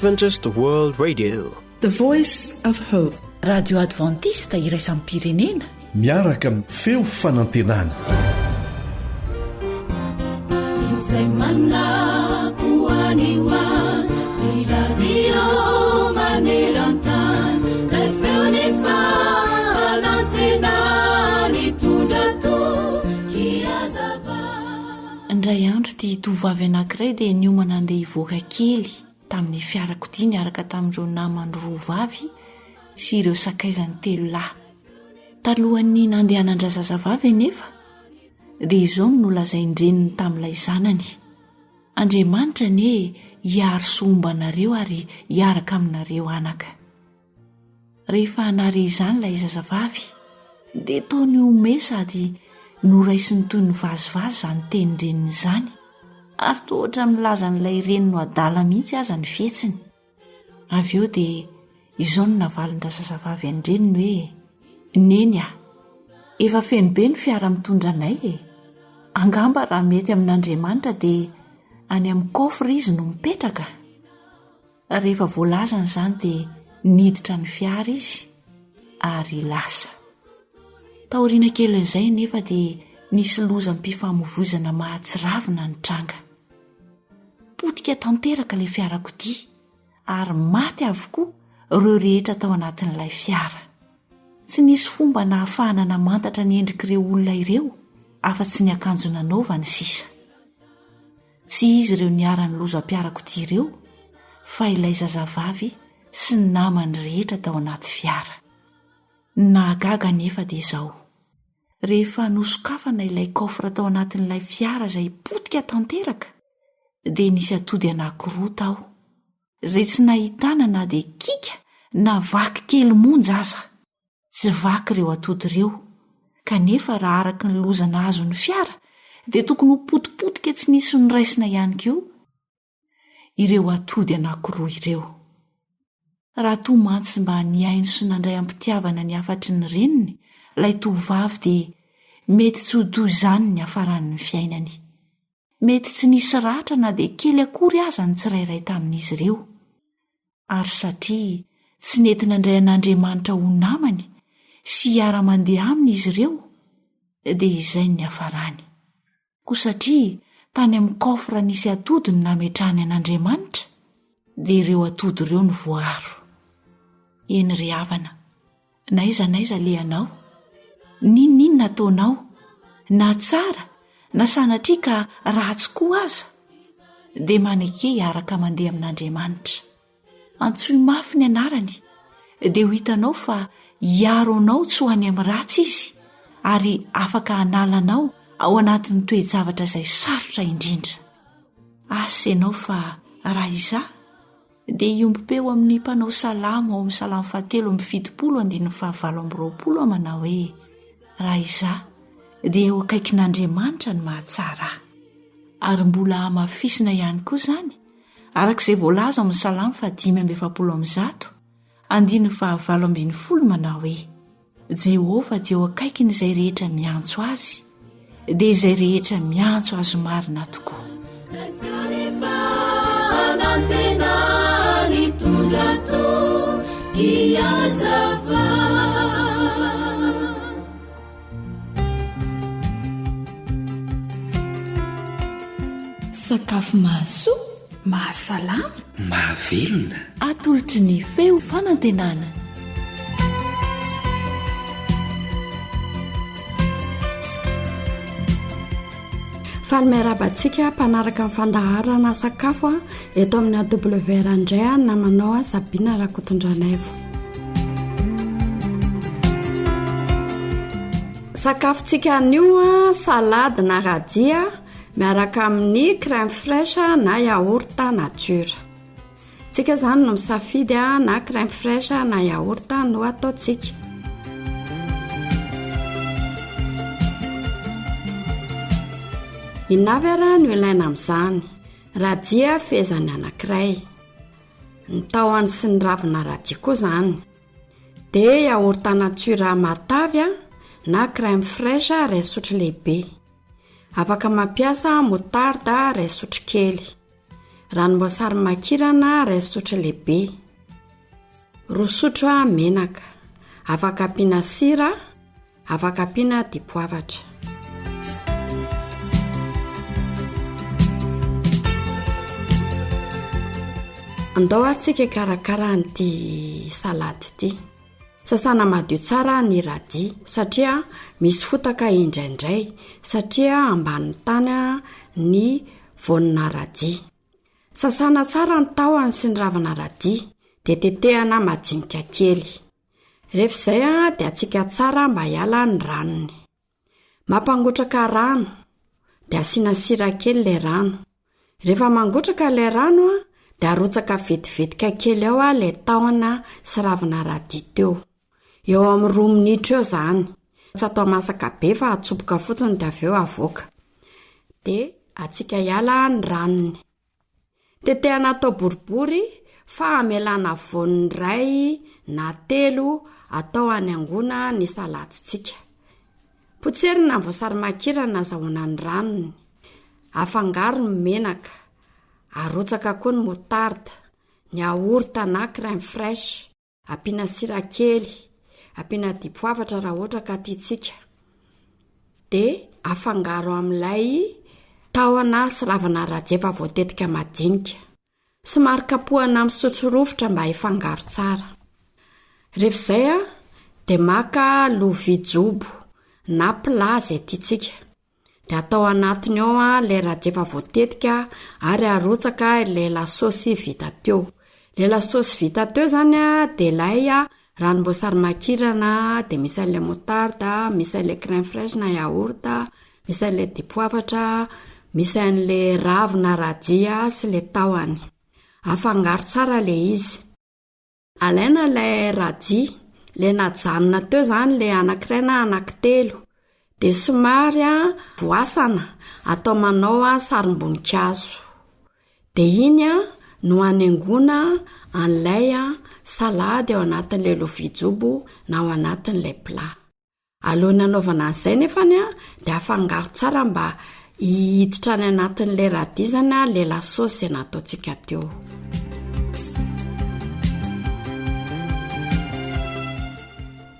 Adventist World Radio, the voice of hope. Radio Adventista iraisam pirenena miaraka amin'ny feo fanantenana. Indray andro ty tovavy anankiray dia niomana andeha hivoaka kely tamin'ny fiarakodia niaraka tamin'ireo namany roa vavy sy ireo sakaizany telo lahy. Talohan'ny nandehanandra zazavavy anefa dia izao no nolazaindreniny tamin'ilay zanany. Andriamanitra ne hiaro somba anareo ary hiaraka aminareo anaka. Rehefa nare izany ilay zazavavy dia toa ny ome sady noraisiny toy ny vazivazy zany tenindreniny izany, ary toa ohatra milaza n'ilay reny no adala mihitsy aza ny fietsiny. Avy eo dia izao no navalindra zazavavy andreniny hoe, neny a, efa feno be ny fiara mitondra anay e. Angamba raha mety amin'Andriamanitra dia any amin'ny kofra izy no mipetraka. Rehefa voalazany izany dia niditra ny fiara izy ary lasa. Taoriana kely izay nefa dia nisy lozam-pifamovoizana mahatsiravina ny tranga. Potika tanteraka ilay fiarakodia ary maty avokoa ireo rehetra tao anatin'ilay fiara. Tsy nisy fomba nahafahana namantatra ny endrik'ireo olona ireo afa-tsy ny akanjo nanaovany sisa. Tsy izy ireo niara-ny lozam-piarakodia ireo fa ilay zazavavy sy ny namany rehetra tao anaty fiara. Nahagaga nefa dia izao. Rehefa nosokafana ilay kofra tao anatin'ilay fiara izay potika tanteraka dia nisy atody anankiroa tao, izay tsy nahitana na dia kika na vaky kely monja aza. Tsy vaky ireo atody ireo, kanefa raha araka ny lozana azo ny fiara dia tokony ho potipotika tsy nisy niraisina ihany koa ireo atody anankiroa ireo. Raha toa mantsy mba niaino sy nandray ampitiavana ny afatry ny reniny ilay tovavy dia mety tsy ho toy izany ny hafaran'ny fiainany. Mety tsy nisy ratra na dia kely akory aza ny tsirairay tamin'izy ireo. Ary satria tsy nety nandray an'Andriamanitra ho namany sy hiara-mandeha aminy izy ireo dia izay ny hafarany. Koa satria tany amin'ny kofra nisy atody no nametrahany an'Andriamanitra dia ireo atody ireo no voaro. Eny ry havana, naiza lehanao? Ninona nataonao? Na tsara na sanatria ka ratsy koa aza dia maneke hiaraka mandeha amin'Andriamanitra. Antsoy mafy ny anarany dia ho hitanao fa hiaro anao tsy ho any amin'ny ratsy izy ary afaka hanalanao ao anatin'ny toe-javatra izay sarotra indrindra. Asa ianao fa raha izaho dia iompipeo amin'ny mpanao salamo ao amin'ny salamo 7:7-20 manao hoe, raha izaho dia eo akaikin'Andriamanitra ny mahatsara. Ary mbola hamafisina ihany koa izany arak'izay voalaza ao amin'ny salamo 5:7-20 manao hoe, Jehovah dia eo akaikin' izay rehetra miantso azy dia izay rehetra miantso azo marina tokoa. Sakafo mahasoa, mahasalama, mahavelona, atolotry ny feo fanantenana. Falmerabantsika mpanaraka amin'ny fandaharana sakafo eto amin'ny AWR indray namanao Sabina Rakotondranaivo. Sakafontsika anio salady na radia miaraka amin'ny crème fraîche na yaourt nature. Tsika izany no misafidy na crème fraîche na yaourt no ataotsika. Inavera no ilaina amin'izany. Radia fezany anankiray, ny tahony sy ny ravina radia koa izany. Dia yaourt nature matavy na crème fraîche iray sotro lehibe. Afaka mampiasa moutarde iray sotro kely. ranomboasary makirana iray sotro lehibe, 2 sotro menaka, afaka ampiana sira, afaka ampiana dipoavatra. Andao ary tsika karakara an'ity salady ity. Sasana madio tsara ny radis satria misy fotaka indraindray satria ambanin'ny tany ny voanina radis. Sasana tsara ny tahony sy ny ravina radis dia tetehana majinika kely. Rehefa izay dia atsika tsara mba hiala ny ranony. Mampangotraka rano dia asiana sira kely ilay rano. Rehefa mangotraka ilay rano dia arotsaka vetivetika kely ao ilay tahona sy ravina radis teo. Eo amin'ny 2 minitra eo izany. Tsy atao masaka be fa atsoboka fotsiny dia avy eo avoaka. Dia atsika hiala ny ranony. Tetehana atao boribory fa amelana voany 2 na 3 atao hanaingona ny saladintsika. Potserina ny voasary makirana azahoana ny ranony. Afangaro ny menaka. Arotsaka koa ny moutarde, ny yaourt na crème fraîche, ampiana sira kely, ampiana dipoavatra raha ohatra ka tiantsika. Dia afangaro amin'ilay tahona sy ravina radis efa voatetika madinika. Somary kapohana amin'ny sotro rovitra mba hifangaro tsara. Rehefa izay dia maka lovia jobo na plat izay tiantsika. Dia atao anatiny ao ilay radis efa voatetika ary arotsaka ilay lasosy vita teo. Ilay lasosy vita teo izany dia ilay ranomboasary makirana, dia misy ilay moutarde, misy ilay crème fraîche na yaourt, misy ilay dipoavatra, misy ilay ravina radis sy ilay tahony. Afangaro tsara ilay izy. Alaina ilay radis, ilay najanona teo izany ilay anankiray na anankitelo. Dia somary voasana atao manao sarim-boninkazo. Dia iny no hanaingona an'ilay salady ao anatin'ilay lovia jobo na ao anatin'ilay plat. Alohan'ny anaovana an'izay nefany dia afangaro tsara mba hiditra any anatin'ilay radis izany ilay lasosy izay nataontsika teo.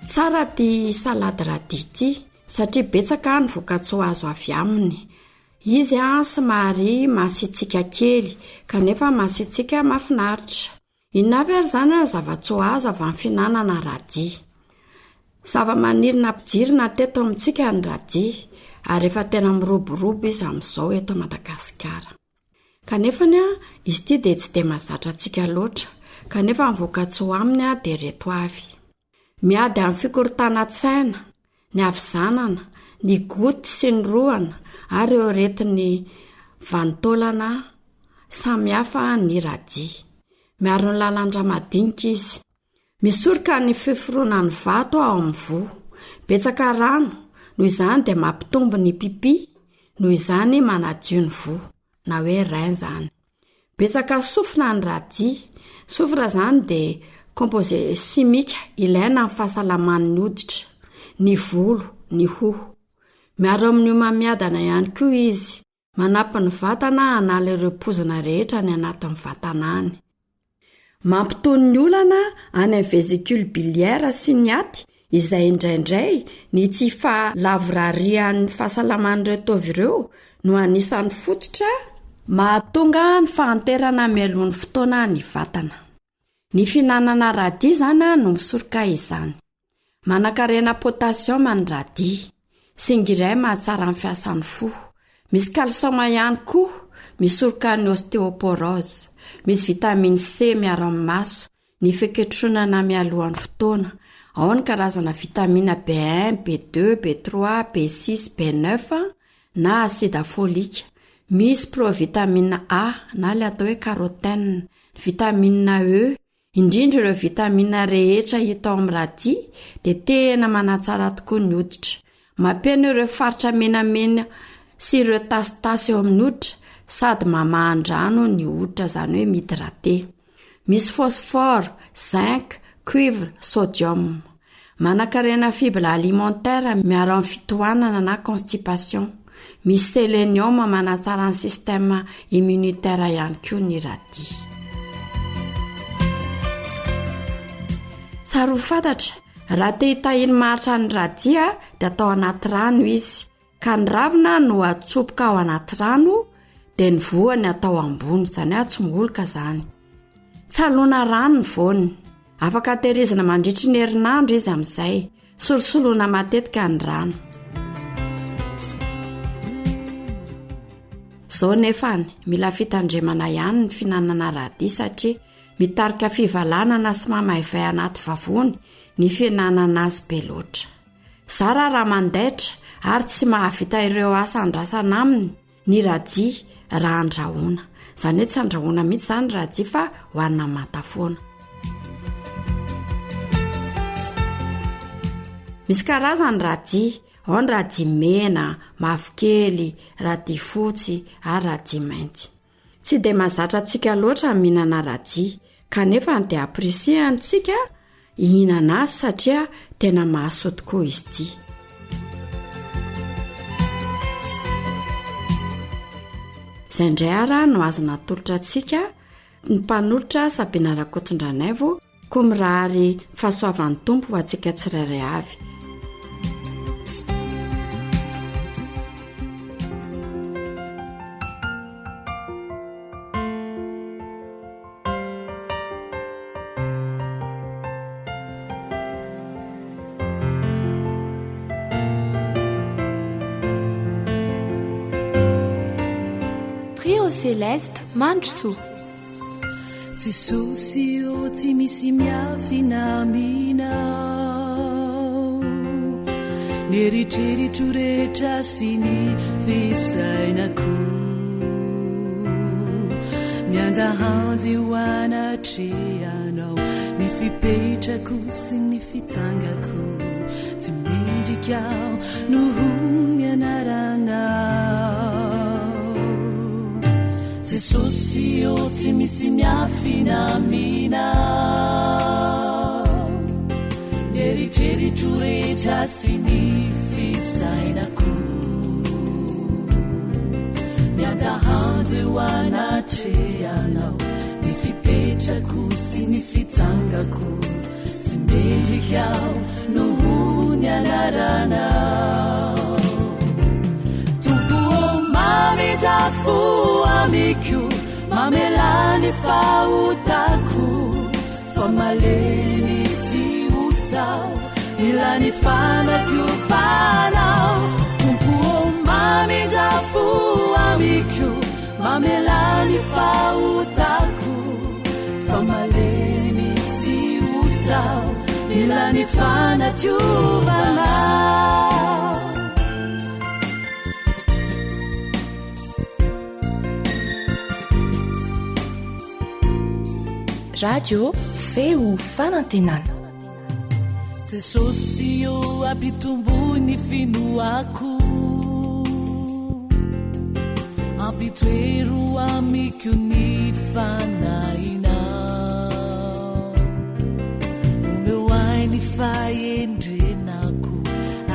Tsara ity salady radis ity satria betsaka ny voka-tsoa azo avy aminy. Izy somary masitsika kely kanefa masitsika mahafinaritra. Inona avy ary izany zava-tsoa azo avy amin'ny fihinanana radis. Zava-maniry nampijirina teto amintsika ny radis ary efa tena miroborobo izy amin'izao eto Madagasikara. Kanefa izy ity dia tsy dia mahazatra antsika loatra kanefa ny voka-tsoa aminy dia reto avy. Miady amin'ny fikorontanan-tsaina, ny havizanana, ny goty sy ny roana ary eo retiny vanitaolana samihafa ny radis. Miaro ny lalandra madinika izy. Misoroka ny fiforoana ny vato ao amin'ny voa. Betsaka rano, noho izany dia mampitombo ny pipi, noho izany manadio ny voa, na hoe rein izany. Betsaka sofina ny radis. Sofina izany dia composé simika ilaina amin'ny fahasalaman'ny hoditra, ny volo, ny hoho. Miaro amin'ny homamiadana ihany koa izy. Manampy ny vatana hanala ireo pozina rehetra ny anatin'ny vatana any. Mampitony ny olana any amin'ny vésicule biliaire sy ny aty izay indraindray ny tsy fahalavorarian'ny fahasalaman'ireo tovy ireo no anisan'ny fototra mahatonga ny fahanterana mialohan'ny fotoana ny vatana. Ny fihinanana radis izany no misoroka izany. Manan-karena potasioma ny radis. Singiray mahatsara ny fiasan'ny fo. Misy kalsioma ihany koa, misoroka ny ostéoporose. Misy vitamine C miaro amin'ny maso, ny fiketronana mialohan'ny fotoana. Ao ny karazana vitamina B1, B2, B3, B6, B9 na acide folika. Misy provitamine A na ilay atao hoe carotène, vitamine E. Indrindra ireo vitamina rehetra hita ao amin'ny radis dia tena manatsara tokoa ny hoditra. Mampihana ireo faritra menamena sy ireo tasitasy eo amin'ny hoditra sady mamahan-drano ny hoditra izany hoe mihydraté. Misy phosphore, zinc, cuivre, sodium. Manan-karena fibra alimentaire miaro amin'ny fitohanana na constipation. misy selenioma manatsara ny sistema immunitaire ihany koa ny radia. Tsara ho fantatra, raha te hitahiny maritra ny radia dia atao anaty rano izy, ka ny ravina no atsopoka ao anaty rano dia ny voany atao ambony, izany hoe tsy moloka izany. Tsalona rano ny voany, afaka tehirizina mandritry ny herinandro izy amin'izay, solosoloana matetika ny rano. Izao nefany, mila fitandremana ihany ny finanana radia satria mitarika fivalanana sy mamaivay anaty vavony ny finanana azy be loatra. Zara raha mandaitra ary tsy mahavita ireo asa andrasana aminy ny radia raha andrahoana. Izany hoe tsy andrahoana mihitsy izany radia fa hohanina manta foana. Misy karazany radia, ao ny radia mena, mavokely, radia fotsy ary radia mainty. Tsy dia mahazatra antsika loatra mihinana radia, kanefa dia apresiantsika hihinana azy satria tena mahasoa tokoa izy ity. Izay indray ara no azo natolotra antsika ny mpanolotra Sabina Rakotondranaivo, koa mirahary fahasoavan'ny Tompo ho antsika tsirairay avy. Celeste Mandroso. Jesosy o tsy misy miafinamina neritreritra rehetra sy ny fisainako mianjahanjy ho anatrehanao ny fipetrako sy ny fitsangako tsy midrikao noho ny anaranao. Jesosy o tsy misy miafinamina neritreritra rehetra sy ny fisainako mianjahanjy ho anatrehanao ny fipetrako sy ny fitsangako tsy mendrikao noho ny anaranao. Mamedrafo amiko mamelany fahotako fa malemy misy osao milany fanatiofanao. Tompo mamedrafo amiko mamelany fahotako fa malemy misy osao milany fanatiofanao. Radio feo fanantenana. Jesosy o ampitombony finoako ampitoero amiko ny fanahinao omeo ainy fahendrenako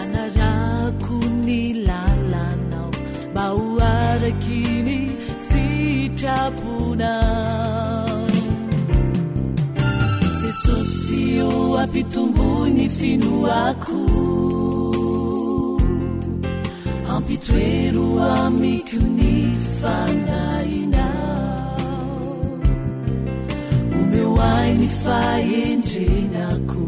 anarako ny lalanao mba ho araky ny sitraponao. Jesosy o ampitombony finoako ampitoero amiko ny fanahinao omeo ainy fahendrenako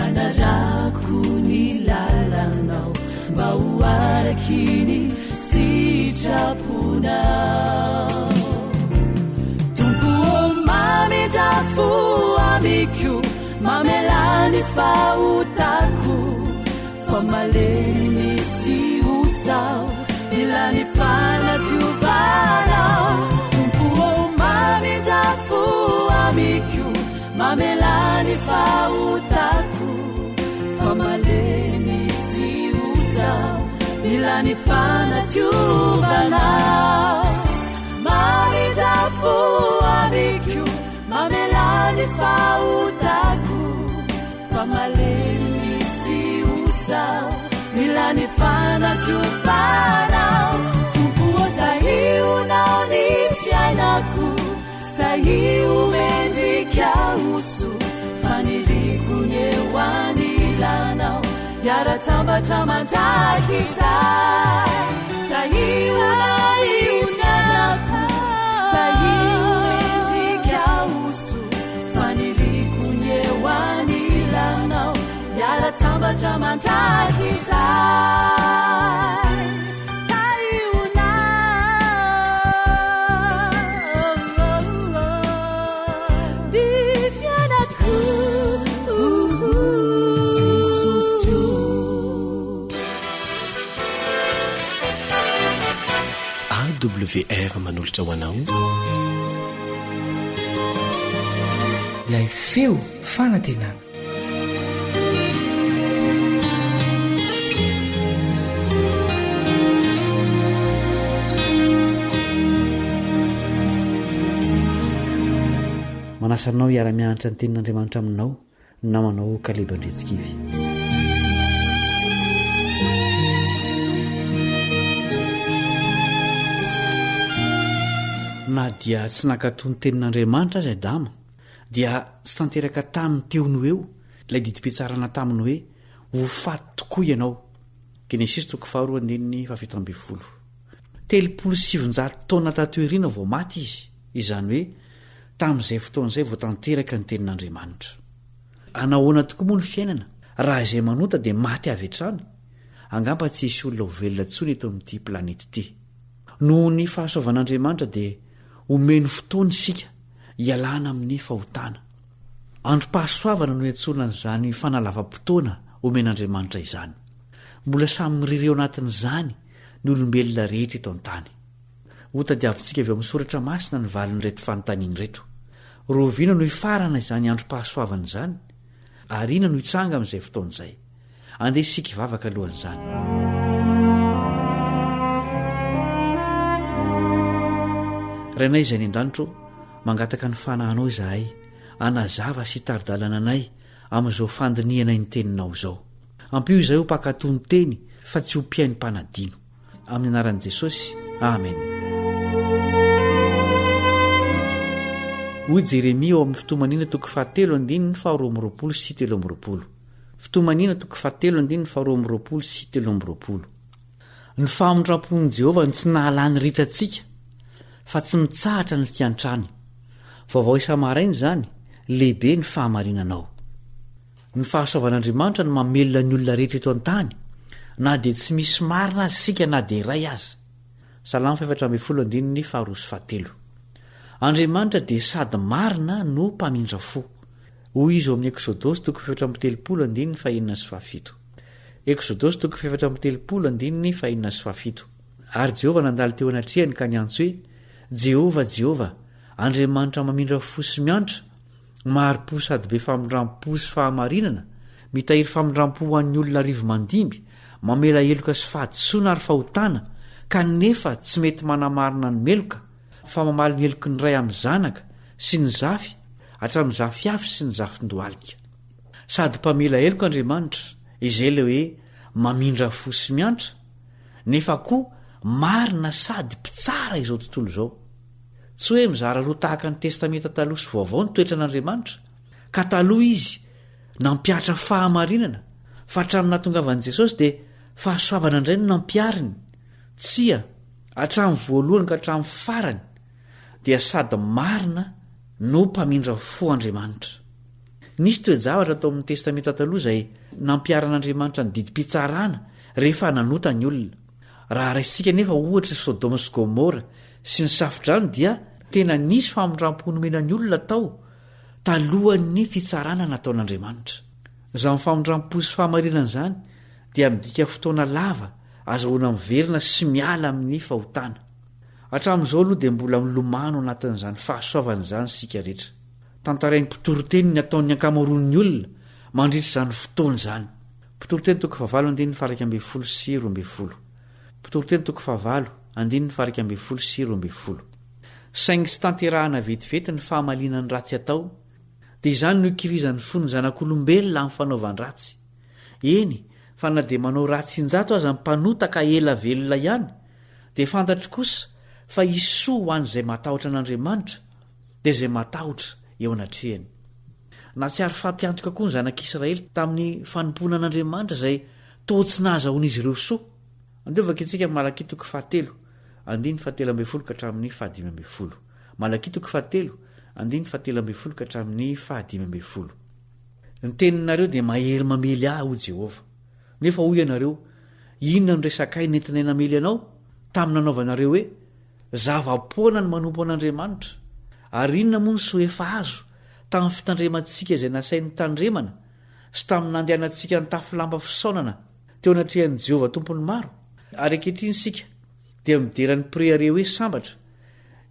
anarako ny lalanao mba ho araky ny sitraponao. Tompo mamedrafo amiko mamelany fahotako fa malemy misy osao milany fanatiofanao. Tompo mamedrafo amiko mamelany fahotako fa malemy misy osao milany fanatiofanao. Mamedrafo amiko mamelany fahotako fa malemy misy osao milany fanatiofanao. yaratambatra mandrakizay taionaionanako taioendrika oso fanirikony eo anilanao yaratambatra mandrakizay taiona difianako WR manolotra ho anao ilay feo fanantenana manasanao hiara-mianatra ny tenin'Andriamanitra aminao namanao kalebandretsikivy na dia tsy nankatony tenin'Andriamanitra azy Adama dia tsy tanteraka taminy teony eo ilay didi-pitsarana taminy hoe ho faty tokoa ianao. Genesis 4:7 3,700 taona tatoerina vao maty izy, izany hoe tamin'izay fotoan'izay vao tanteraka ny tenin'Andriamanitra. Anahoana tokoa moa ny fiainana raha izay manota dia maty avy hatrany? Angamba tsy hisy olona ho velona intsony eto amin'ity planety ity. Noho ny fahasoavan'Andriamanitra dia omeny fotoana isika hialana amin'ny fahotana. Androm-pahasoavana no hiantsona n'izany fanalavam-potoana omen'Andriamanitra izany. Mbola samy mirireo anatin'izany ny olombelona rehetra eto an-tany. Ho tadiavintsika avy amin'ny soratra masina ny valiny reto fanontaniany reto. Roviana no hifarana izany androm-pahasoavana izany, ary ina no hitranga amin'izay fotoan'izay. Andeha isika hivavaka alohan'izany. Rainay izay ny an-danitro, mangataka ny fanahinao izahay, anazava sy taridalana anay amin'izao fandinianay ny teninao izao. Ampio izahay ho mpakatony teny fa tsy ho mpiainy mpanadino. Amin'ny anaran'i Jesosy, amen. Hoy Jeremia ao amin'ny fitomanina 7:12-13. Fitomanina 7:12-13. Ny fahamondram-pon'i Jehovah ny tsy nahalany ritratsika, fa tsy mitsahatra ny fiantrany. Vaovao isa-maraina izany, lehibe ny fahamarinanao. Ny fahasoavan'Andriamanitra no mamelona ny olona rehetra eto an-tany, na dia tsy misy marina azy sika na dia iray aza. Salamo 4:2-7. Andriamanitra dia sady marina no mpamindra fo. Hoy izy ao amin'ny Exodosy 4:3-7. Exodosy 4:3-7. Ary Jehovah nandalo teo anatrehany ka niantso hoe: Jehovah, Jehovah, Andriamanitra mamindra fo sy miantra, mahari-po sady be famindram-po sy fahamarinana, mitahiry famindram-po ho an'ny olona rivo mandimby, mamela heloka sy fahadisoana ary fahotana, kanefa tsy mety manamarina ny meloka, fa mamaly ny heloky ny ray amin'ny zanaka sy ny zafy, hatramin'ny zafy afy sy ny zafin-dohalika. Sady mpamela heloka Andriamanitra, izay le hoe mamindra fo sy miantra, nefa koa marina sady mpitsara izao tontolo izao. Tsy hoe mizara roa tahaka ny testamenta taloha sy vaovao ny toetra n'Andriamanitra, ka taloha izy nampiatra fahamarinana, fa hatramin'ny nahatongavan'i Jesosy dia fahasoavana indray no nampiariny. Tsia, hatramin'ny voalohany ka hatramin'ny farany dia sady marina no mpamindra fo Andriamanitra. Nisy toe-javatra atao amin'ny testamenta taloha izay nampiaran'Andriamanitra ny didi-pitsarana rehefa nanota ny olona. Raha raisika nefa ohatra Sodoma sy Gomora sy ny safidrano dia tena nisy famindram-po nomena ny olona tao talohan'ny fitsarana nataon'Andriamanitra. Izany famindram-po sy fahamarinana izany dia midika fotoana lava azahoana miverina sy miala amin'ny fahotana. Hatramin'izao aloha dia mbola milomano anatin'izany fahasoavana izany sika rehetra. Tantarain'ny mpitoroteny ny ataon'ny ankamaroan'ny olona mandritra izany fotoana izany. Mpitoroteny 9:12-12. Mpitoroteny 9:12-12. Saingy tsy tanterahana vetivety ny fahamalinan'ny ratsy atao, dia izany no ikirizan'ny fon'ny zanak'olombelona amin'ny fanaovany ratsy. Eny, fa na dia manao ratsy injato aza mpanota ka ela velona ihany, dia fantatro kosa fa isoa ho an'izay matahotra an'Andriamanitra dia izay matahotra eo anatrehany. na tsy ary fampiantoka koa ny zanak'israely tamin'ny fanompona an'andriamanitra zay to tsy nahazahoan'izy ireo soa. Andovakitsika malakitoko 7 17 ka hatramin'ny 15. Malakitoko 7 17 ka hatramin'ny 15. Ny teninareo dia mahery mamely ho Jehova. Nefa hoy ianareo, inona ny resakay nentinay namely anao tamin'ny nanaovanareo hoe zava-poana ny manompo an'Andriamanitra, ary inona moa ny soa efa azo tamin'ny fitandremantsika izay nasain'ny tandremana sy tamin'ny nandehanantsika ny tafilamba fisaonana teo anatrehan'i Jehova tompony maro. Ary ankehitriny sika dia mideran'ny preare hoe sambatra,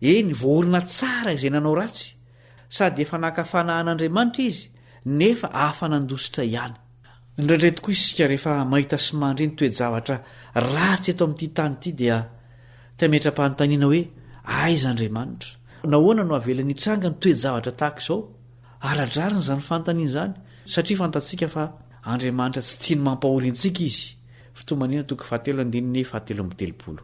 eny voorina tsara izay nanao ratsy, sady efa nakafana an'Andriamanitra izy nefa afa-nandositra ihany. Indraindray tokoa isika rehefa mahita sy mandre ny toe-javatra ratsy eto amin'ity tany ity dia tametra-panontaniana hoe aiza Andriamanitra? Nahoana no avelany hitranga ny toe-javatra tahaka izao? Aradrariny izany fanontaniana izany, satria fantatsika fa Andriamanitra tsy tiany mampahory antsika izy. Fitomanina toko 7:17.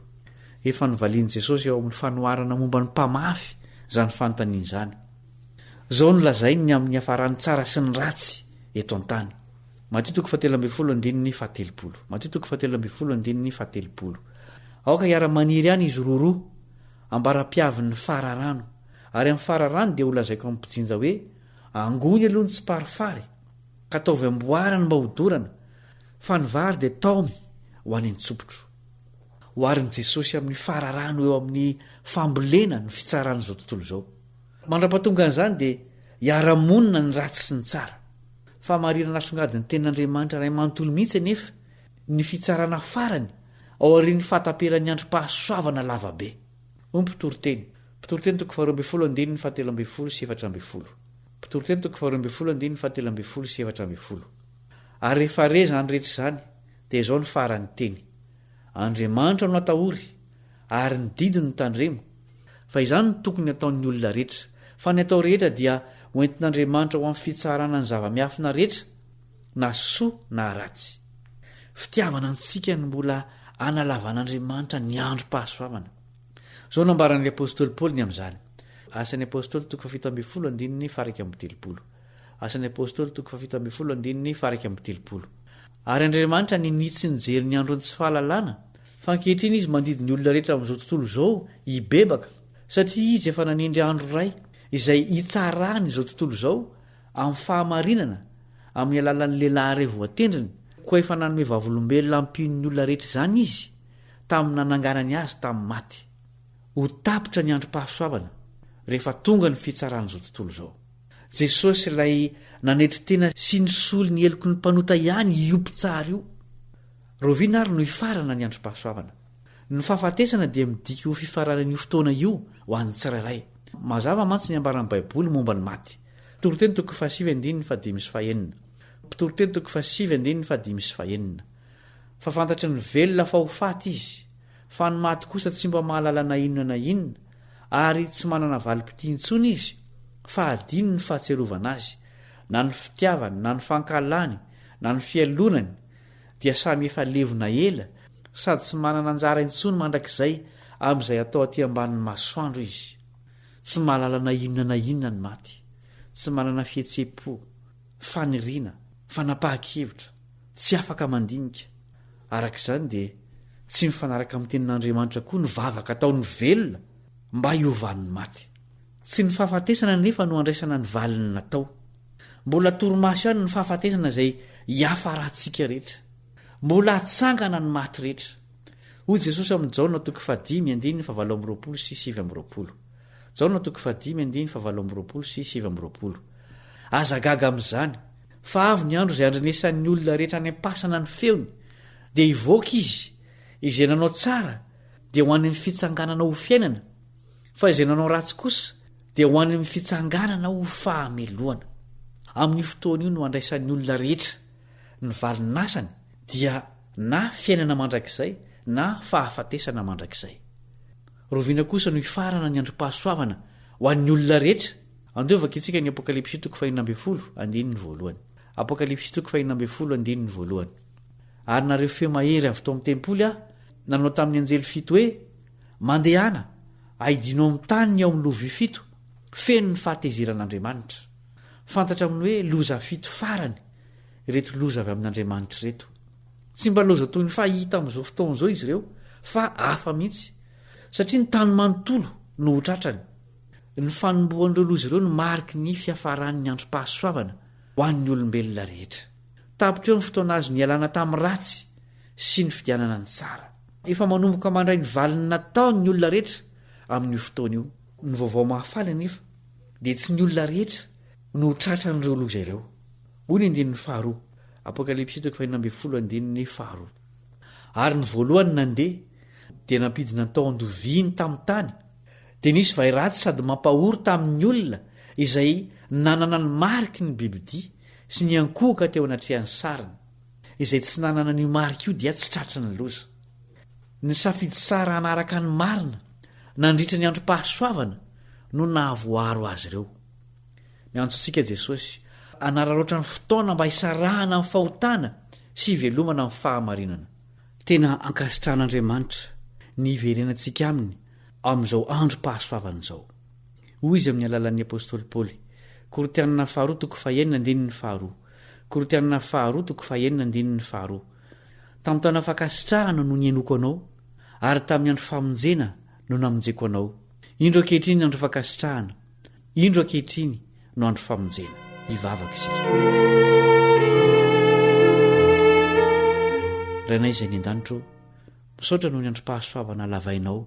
Efa nivaliany Jesosy eo amin'ny fanoharana momba ny mpamafy izany fanontaniana izany. Zao no lazainy amin'ny hafarany tsara sy ny ratsy eto an-tany. Mateo toko 17:17. Mateo toko 17:17. Aoka hiara-maniry ihany izy roa ambara-piavin'ny fararano, ary amin'ny fararano dia ho lazaiko amin'ny mpijinja hoe angony aloha ny tsy parifary, ka ataovy amboarany mba hodorana, fa ny vary dia taomy ho any an-tsopotro. Hoarin'i Jesosy amin'ny fararano eo amin'ny fambolena ny fitsaran'izao tontolo izao. Mandra-pahatonga an'izany dia hiara-monina ny ratsy sy ny tsara. Fa marirana songadin'ny tenin'Andriamanitra ray manontolo mihitsy anefa ny fitsarana farany ao aorian'ny fahataperany androm-pahasoavana lavabe. Pitoroteny toko 12:17. Pitoroteny toko 12:17. Ary rehefa reza ny rehetra izany dia izao ny farany teny: Andriamanitra no atahory ary ny didiny ny tandremo, fa izany no tokony ataon'ny olona rehetra. Fa ny atao rehetra dia hoentin'Andriamanitra ho amin'ny fitsarana ny zava-miafina rehetra, na soa na ratsy. Fitiavana antsika ny mbola analavan'Andriamanitra ny androm-pahasoavana. Zao nambaran'ilay apôstôly Paoly ny amin'izany. Asan'ny apôstôly toko 7:17. Asan'ny apôstôly toko 7:17. Ary Andriamanitra ninitsy ny jery ny androny tsy fahalalana, fa ankehitriny izy mandidi ny olona rehetra amin'izao tontolo izao hibebaka, satria izy efa nanindry andro ray izay hitsarany izao tontolo izao amin'ny fahamarinana amin'ny alalan'ny lehilahy ray voatendriny, koa efa nanome vavolombelona ampion'ny olona rehetra izany izy tamin'ny nananganany azy tamin'ny maty, ho tapitra ny androm-pahasoavana rehefa tonga ny fitsarana izao tontolo izao. Jesosy ilay nanetry tena sy ny solo ny eloko ny mpanota ihany iompy tsara io. Roviana ary no hifarana ny androm-pahasoavana. Ny fahafatesana dia midika ho fifaranan'io fotoana io ho an'ny tsirairay. Mazava mantsy ny ambaran'ny Baiboly momba ny maty. Pitoroteny toko 7:5-5. Pitoroteny toko 7:5-5. Fa fantatry ny velona fa ho faty izy, fa ny maty kosa tsy mba mahalala na inona na inona, ary tsy manana valim-piti intsony izy, fa adino ny fahatserovana azy, na ny fitiavany, na ny fankalany, na ny fialonany, dia samy efa levona ela, sady tsy manana anjara intsony mandrakizay amin'izay atao aty ambanin'ny masoandro izy. Tsy mahalala na inona na inona ny maty, tsy manana fihetsem-po, faniriana, fanapahan-kevitra, tsy afaka mandinika. Arak'izany dia tsy mifanaraka amin'ny tenin'Andriamanitra koa ny vavaka ataon'ny velona mba hiovan'ny maty. Tsy ny fahafatesana nefa no andraisana ny valiny natao. Mbola torimaso ihany ny fahafatesana izay hiafarahantsika rehetra. Mbola hatsangana ny maty rehetra. Hoy Jesosy amin'ny Jaona toko 5:7-7. Jaona toko 5:7-7. Aza gaga amin'izany fa avy ny andro izay andrenesan'ny olona rehetra any am-pasana ny feony, dia hivoaka izy, izay nanao tsara dia ho any amin'ny fitsanganana ho fiainana, fa izay nanao ratsy kosa dia ho any amin'ny fitsanganana ho fahameloana. Amin'ny fotoana io no andraisan'ny olona rehetra ny valinasany dia na fiainana mandrakizay na fahafatesana mandrakizay. Roviana kosa no hifarana ny androm-pahasoavana ho an'ny olona rehetra. Andovaka itsika ny Apokalipsy 5:1. Apokalipsy 5:1. Ary nareo feo mahery avy tao amin'ny tempoly aho, nanao tamin'ny anjely 7 hoe: mandehana, aidino amin'ny tany ny ao amin'ny lovia 7, feno ny fahateziran'Andriamanitra. fantatra aminy hoe loza fito farany reto loza avy amin'andriamanitra reto tsy mba loza toy ny fahita amin'izao fotoan'izao izy ireo fa hafa mihitsy satria ny tany manontolo no hotratrany ny fanomboan'ireo loza ireo no mariky ny fiafaran'ny androm-pahasoavana ho an'ny olombelona rehetra tapitra eo ny fotoana azo ny alana tamin'ny ratsy sy ny fidianana ny tsara efa manomboka mandray ny valiny nataony olona rehetra amin'io fotoana io ny vaovao mahafaly anefa dia tsy ny olona rehetra no tratra n'ireo loza ireo hoy ny andinin'ny faharoa ary ny voalohany nandeha dia nampidina ny tao andoviny tamin'ny tany dia nisy vairatsy sady mampahory tamin'ny olona izay nanana ny mariky ny bibidia sy ny ankohaka teo anatrehan'ny sariny izay tsy nanana ny mariky io dia tsy tratra ny loza ny safidy sara hanaraka ny marina nandritra ny androm-pahasoavana no nahavoaro azy ireo miantso antsika Jesosy anararoatra ny fotoana mba hisarahana amin'ny fahotana sy velomana amin'ny fahamarinana tena ankasitran'Andriamanitra ny iverenantsika aminy amin'izao androm-pahasoavana izao hoy izy amin'ny alalan'ny apôstôly Paoly Korinthianina 4:9 Korinthianina 4:9 tamin'ny taona fankasitrahana no nienoko anao ary tamin'ny andro famonjena no namonjeko anao indro ankehitriny andro fankasitrahana indro ankehitriny no andro famonjena hivavaka isika rainay izay ny an-danitro misaotra noho ny androm-pahasoavana lavainao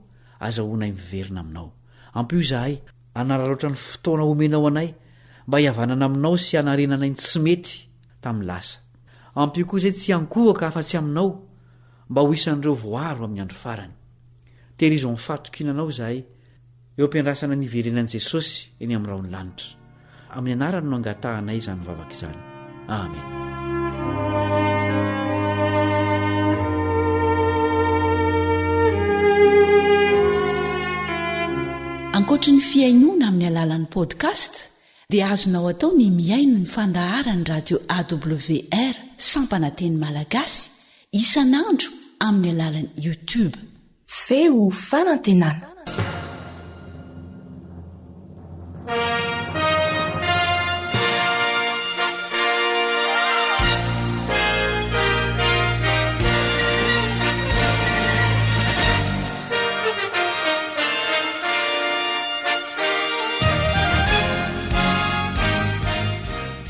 azahoanay miverina aminao ampio izahay anararoatra ny fotoana omenao anay mba hihavanana aminao sy hanarenanay ny tsy mety tamin'ny lasa ampio koa izay tsy ankohaka afa-tsy aminao mba ho isan'ireo voaro amin'ny andro farany tehirizo amin'ny fahatokinanao izahay eo ampiandrasana ny iverenan'i Jesosy eny amin'ny raony lanitra amin'ny anarany no angatahanay izany vavaka izany amen. ankoatra ny fiainoana amin'ny alalan'ny podcast dia azonao atao ny miaino ny fandaharany radio AWR sampananteny malagasy isan'andro amin'ny alalan'ny YouTube. Feo fanantenana.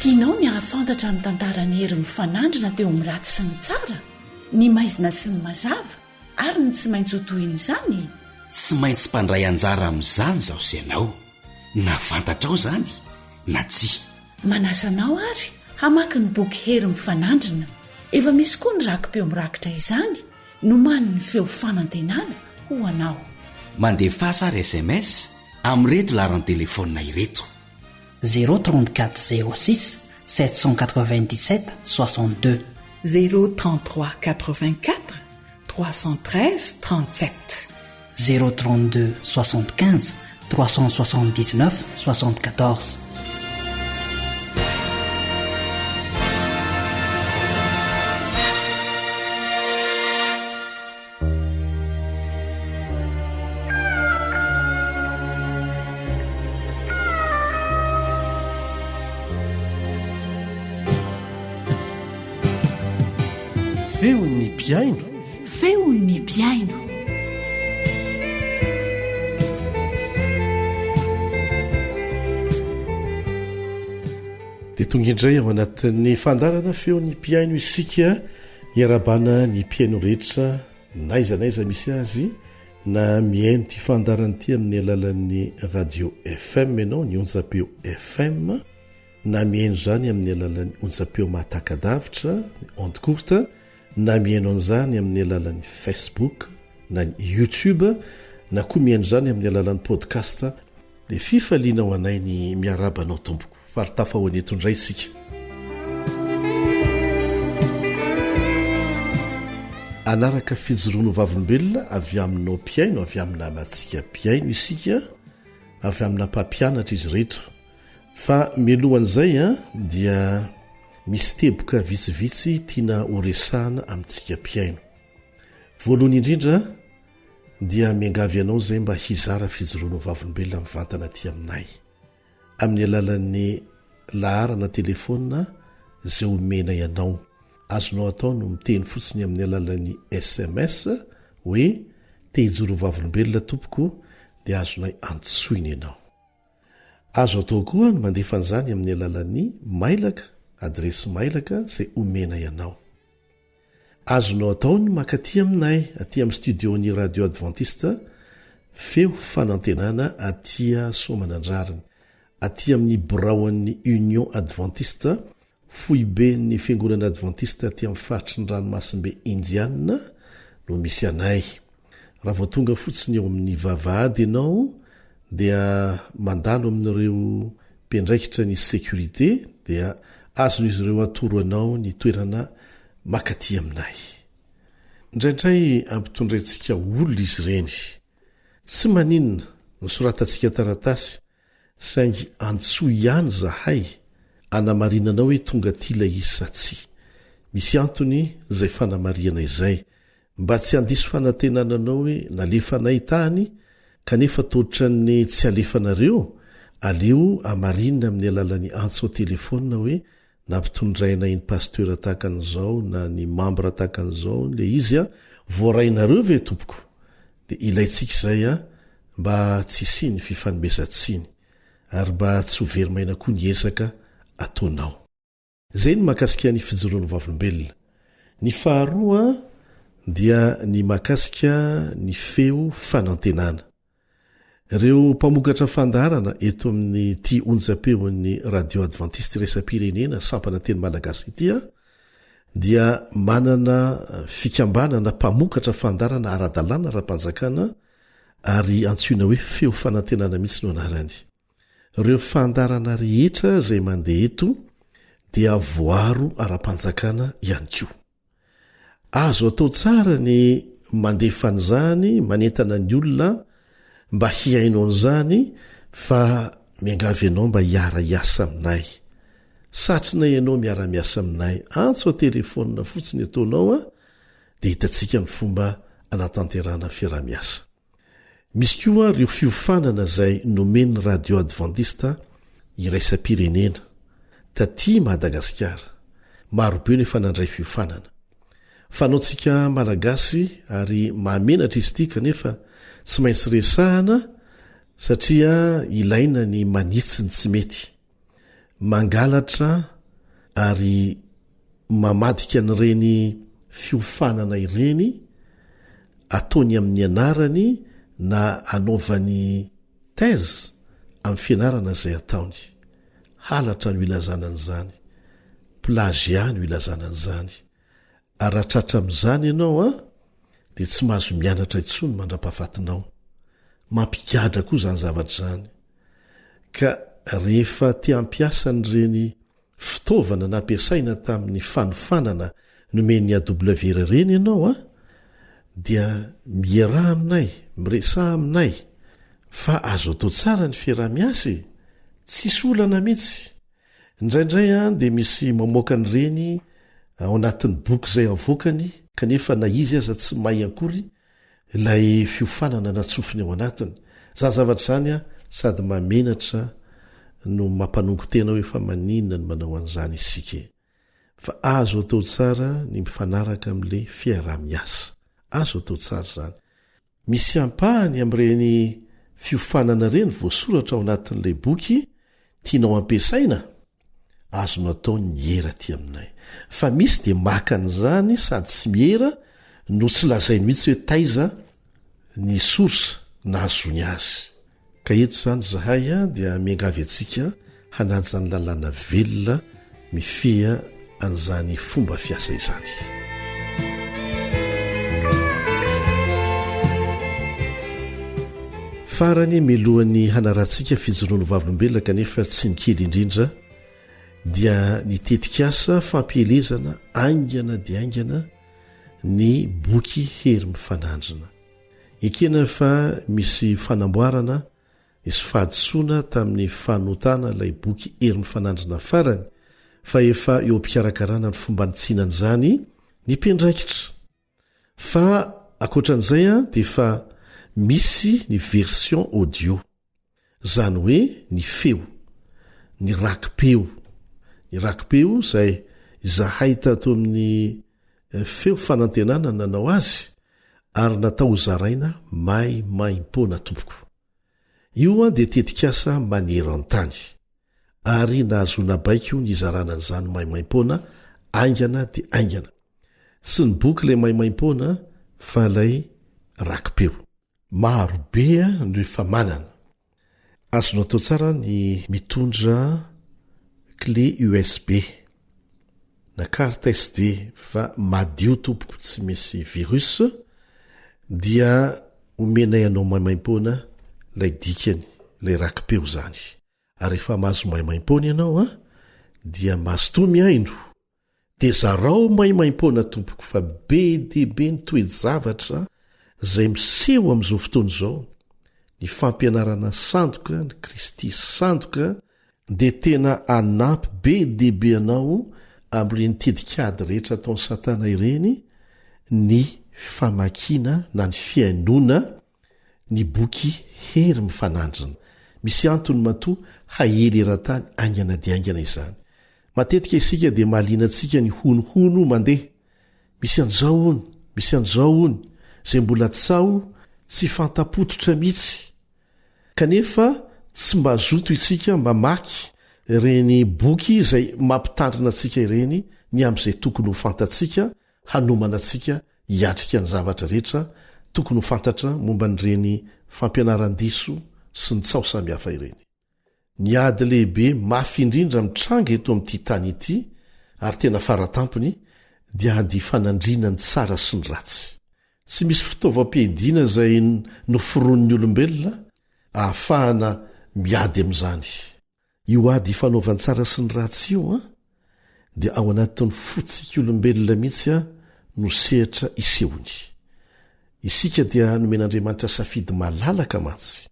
Tianao miafantatra ny tantaran'ny hery mifanandrina teo amin'ny ratsy sy ny tsara, ny maizina sy ny mazava ary ny tsy maintsy ho tohiny izany. Tsy maintsy mpandray anjara amin'izany zaho sy ianao, na fantatrao izany na tsia. Manasanao ary hamaky ny boky hery mifanandrina, efa misy koa ny rakim-peo mirakitra izany no maniny feo fanantenana ho anao. Mandefa ary SMS amin'ireto laran'ny telefonina ireto 034 06 797 62 033 84 313 37 032 75 379 74. Feon'ny piaino. Feon'ny piaino. Dia tonga indray ao anatin'ny fandarana feon'ny piaino isika hiarabana ny piaino rehetra naizanaiza misy azy na miaino ty fandarana ity amin'ny alalan'ny radio FM ianao ny onjapeo FM na miaino zany amin'ny alalan'ny onjapeo mahatakadavitra onde courte na miaino an'izany amin'ny alalan'ny Facebook na ny YouTube na koa miaino zany amin'ny alalan'ny podcast dia fifalianao anay ny miarabanao tompoko fa ry tafahoany eto indray isika. Anaraka fijoroano vavolombelona avy aminao piaino avy amina matsika piaino isika avy amina mpampianatra izy reto fa milohan'izay dia misy teboka vitsivitsy tiana horesahana amintsika piaino. Voalohany indrindra dia miangavy anao izay mba hizara fijoroano vavolombelona mivantana aty aminay amin'ny alalan'ny laharana telefona zay omena ianao. Azonao atao no miteny fotsiny amin'ny alalan'ny SMS hoe tejoro vavolombelona tompoko dia azonay antsoina ianao. Azo atao koa no mandefa an'izany amin'ny alalan'ny mailaka, adresy mailaka zay omena ianao. Azonao atao no makaty aminay aty amin'ny studiony radio adventiste feo fanantenana atia Soamanandrariny, aty amin'ny braon'ny Union Adventiste foibe ny fiangonana Adventiste aty amin'ny faritry ny ranomasimbe Indiana no misy anay. Raha vao tonga fotsiny eo amin'ny vavahady ianao dia mandalo amin'ireo mpiandraikitra ny sécurité dia azony izy ireo atoro anao ny toerana makaty aminay. Indraindray ampitondrayntsika olona izy ireny. Tsy maninona nosoratantsika taratasy saingy antsoa ihany zahay anamarinanao hoe tonga ty ilay izy sa tsy. Misy antony izay fanamariana izay mba tsy handiso fanantenananao hoe nalefanay tany kanefa totra ny tsy alefanareo, aleo amarinina amin'ny alalan'ny antso telefona hoe nampitondraina ny pasteura tahaka an'izao na ny mambra tahaka an'izao le izy voarainareo ve tompoko. Dia ilayntsika izay mba tsy siny fifanomezantsiny ary mba tsy ho verimaina koa ny ezaka ataonao. Izay ny mahakasika ny fijoroan'ny vavolombelona. Ny faharoa dia ny mahakasika ny feo fanantenana. Ireo mpamokatra fandaharana eto amin'ny ty onjam-peon'ny radio adventiste resam-pirenena sampana teny malagasy ity dia manana fikambanana mpamokatra fandaharana ara-dalàna raha-mpanjakana ary antsoina hoe feo fanantenana mihitsy no anarany. Ireo fandaharana rehetra izay mandeha eto dia voaro ara-mpanjakana ihany koa. Azo atao tsara ny mandefa an'izany manentana ny olona mba hiainao an'izany fa miangavy ianao mba hiara-iasa aminay. Satrina ianao miara-miasa aminay, antso telefona fotsiny ataonao dia hitantsika ny fomba anatanterana fiara-miasa. Misy koa ireo fiofanana izay nomen'ny radio adventiste iraisam-pirenena taty Madagasikara. Marobe ny fanandray fiofanana. Fanaontsika malagasy ary mahamenatra izy ity kanefa tsy maintsy resahana satria ilaina ny manitsiny tsy mety. Mangalatra ary mamadika n'ireny fiofanana ireny ataony amin'ny anarany na anaovany tèze amin'ny fianarana izay ataony. Halatra no ilazana an'izany, plagiat no ilazana an'izany. Ary raha tratra amin'izany ianao dia tsy mahazo mianatra intsony mandra-pahafatinao. Mampigadra koa izany zavatra izany. Ka rehefa te hampiasa n'ireny fitaovana nampiasaina tamin'ny fanofanana nomen'ny AWR ireny ianao dia miaraha aminay, miresaha aminay fa azo atao tsara ny fiaraha-miasa. Tsisy olana mihitsy. Indraindray dia misy mamoaka n'ireny ao anatin'ny boky izay avoakany kanefa na izy aza tsy mahay akory ilay fiofanana natsofiny ao anatiny. Izany zavatra izany sady mamenatra no mampanongo tena hoe fa maninona no manao an'izany isika. Fa azo atao tsara ny mifanaraka amin'ilay fiaraha-miasa. Azo atao tsara izany. Misy ampahany amin'ireny fiofanana ireny voasoratra ao anatin'ilay boky tianao ampiasaina. Azonao atao ny hera ty aminay. Fa misy dia maka an'izany sady tsy mihera no tsy lazainy mihitsy hoe taiza ny sorsa na azony azy. Ka eto izany zahay dia miangavy antsika hanaja ny lalàna velona mifeha an'izany fomba fiasa izany. Farany melohan'ny hanarantsika fijoroan'ny vavolombelona kanefa tsy mikely indrindra dia nitetikasa fampielezana aingana dia aingana ny boky hery mifanandrina. Ekena fa misy fanamboarana isy fahadisoana tamin'ny fanotana ilay boky hery mifanandrina farany fa efa eo am-pikarakarana ny fomba nitsinana izany ny mpiandraikitra. Fa akoatran'izay dia efa misy ny version audio, izany hoe ny feo. ny rakipeo. Ny rakipeo zay izahay tato amin'ny feo fanantenana nanao azy ary natao zaraina maimaim-pona tompoko. Io dia tetikasa maneran-tany ary nahazona baiko ny zaranan'izany maimaim-pona aingana dia aingana. Sy ny boky ilay maimaim-pona fa ilay rakipeo. Marobe no efa manana. Azonao atao tsara ny mitondra clé USB na carte SD fa madio tompoko tsy misy virus dia omenay anao maimaim-pona lay dikany lay rakipeo zany. Ary efa mahazo maimaim-pona ianao dia mahazo miaino. Dia zarao maimaim-pona tompoko fa be dibe ny toe-javatra zay miseho amin'izao fotoana izao. Ny fampianarana sandoka, ny Kristy sandoka dia tena anampy be dibe anao amin'ireny tedikady rehetra ataon'ny satana ireny, ny famakiana na ny fiainona ny boky hery mifanandrina. Misy antony matoa hahely eran-tany aingana dia aingana izany. Matetika isika dia mahaliana antsika ny honohono mandeha. Misy an'izao ony, misy an'izao ony, zay mbola tsao tsy fantapototra mihitsy. Kanefa tsy mazoto isika mamaky ireny boky izay mampitandrina antsika ireny ny amin'izay tokony ho fantatsika, hanomana antsika hiatrika ny zavatra rehetra tokony ho fantatra momba n'ireny fampianaran-diso sy ny tsao samihafa ireny. Ny ady lehibe mafy indrindra mitranga eto amin'ity tany ity ary tena faratampony dia ady fanandrina ny tsara sy ny ratsy. Tsy misy fitaovam-piadiana izay noforon'ny olombelona ahafahana miady amin'izany. Io ady fanaovan-tsara sy ny ratsy io dia ao anatin'ny fotsika olombelona mihitsy no sehatra isehony. Isika dia nomen'Andriamanitra safidy malalaka mantsy.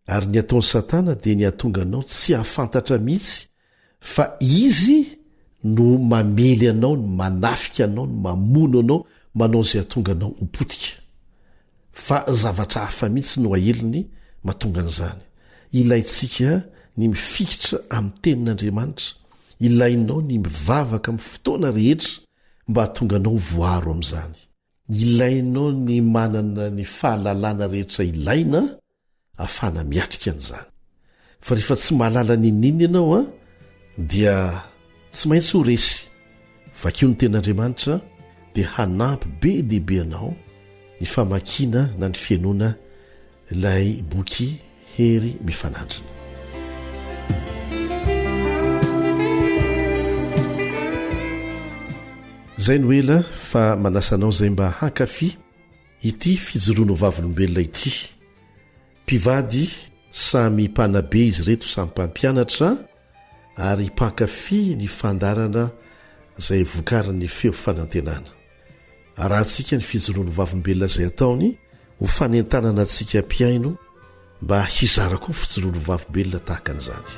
Ary ny ataon'ny satana dia ny atonga anao tsy hahafantatra mihitsy fa izy no mamely anao, no manafika anao, no mamono anao, manao izay atonga anao hopotika. Fa zavatra hafa mihitsy no aheliny mahatonga an'izany. Ilaintsika ny mifikitra amin'ny tenin'Andriamanitra, ilainao ny mivavaka amin'ny fotoana rehetra mba hahatonga anao voaro amin'izany. Ilainao ny manana ny fahalalana rehetra ilaina afana miatrika an'izany. Fa rehefa tsy mahalala ninina ianao dia tsy maintsy ho resy. Vakio ny tenin'Andriamanitra dia hanampy be dibe anao ny famakiana na ny fiainoana ilay boky hery mifanandrina. Zay no ela fa manasanao zay mba hankafy ity fijoroano vavolombelona ity. Mpivady samy mpanabe izy reto samy mpampianatra ary mpankafy ny fandarana zay vokarin'ny feo fanantenana. Arahantsika ny fijoroano vavolombelona zay ataony ho fanentanana antsika mpiaino mba hizara koa fijoroano vavolombelona tahaka an'izany.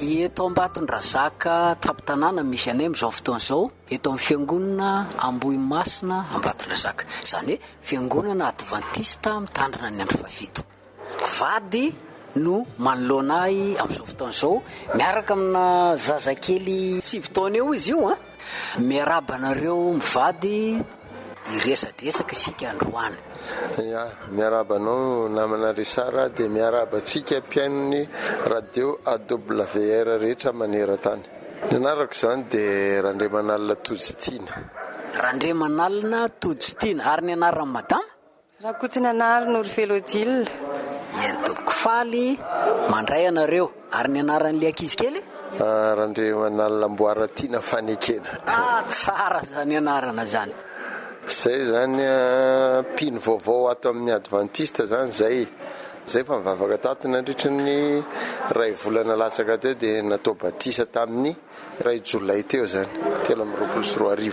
Eto Ambatondrazaka Tapitanana misy anay amin'izao fotoana izao, eto amin'ny fiangonana Ambohimasina Ambatondrazaka. Izany hoe fiangonana Adventista mitandrina ny andro fafito. Vady no manoloana ahy amin'izao fotoana izao, miaraka amina zazakely 7 taona eo izy io miaraba anareo mivady iresadresaka isika androany. Ya, miarabanao namana Risara dia miarabantsika mpiainony radio AWR rehetra maneran-tany. Ny anarako izany dia Randriamanalina Tojitiana. Randriamanalina Tojitiana, ary ny anarany madama? Rakotinanary Norvelodile. Entoboko faly mandray anareo, ary ny anaran'ilay ankizy kely? Randriamanalina Mboaratiana Fanekena. Tsara zany anarana zany. Zay zany pino vaovao ato amin'ny Adventista zany zay fa mivavaka tato nandritra ny ray volana latsaka teo dia natao batisa tamin'ny ray Jolay teo zany 3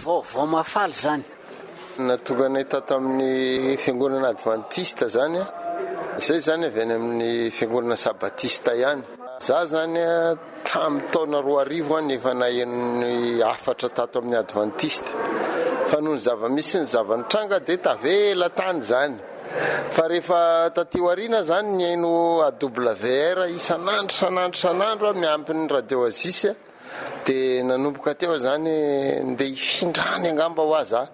vaovao mafaly zany. Natonganay tato amin'ny fiangonana Adventista zany zay zany avy any amin'ny fiangonana Sabatista ihany. Za zany tamin'ny taona 2 nefa nahenony afatra tato amin'ny Adventista. Fa noho ny zava-misy ny zava-nitranga dia tavela tany zany. fa rehefa tatioarina zany ny aino AWR isan'andro miampiny radio Azisy dia nanomboka teo zany ndeha ifindrany angamba ho aza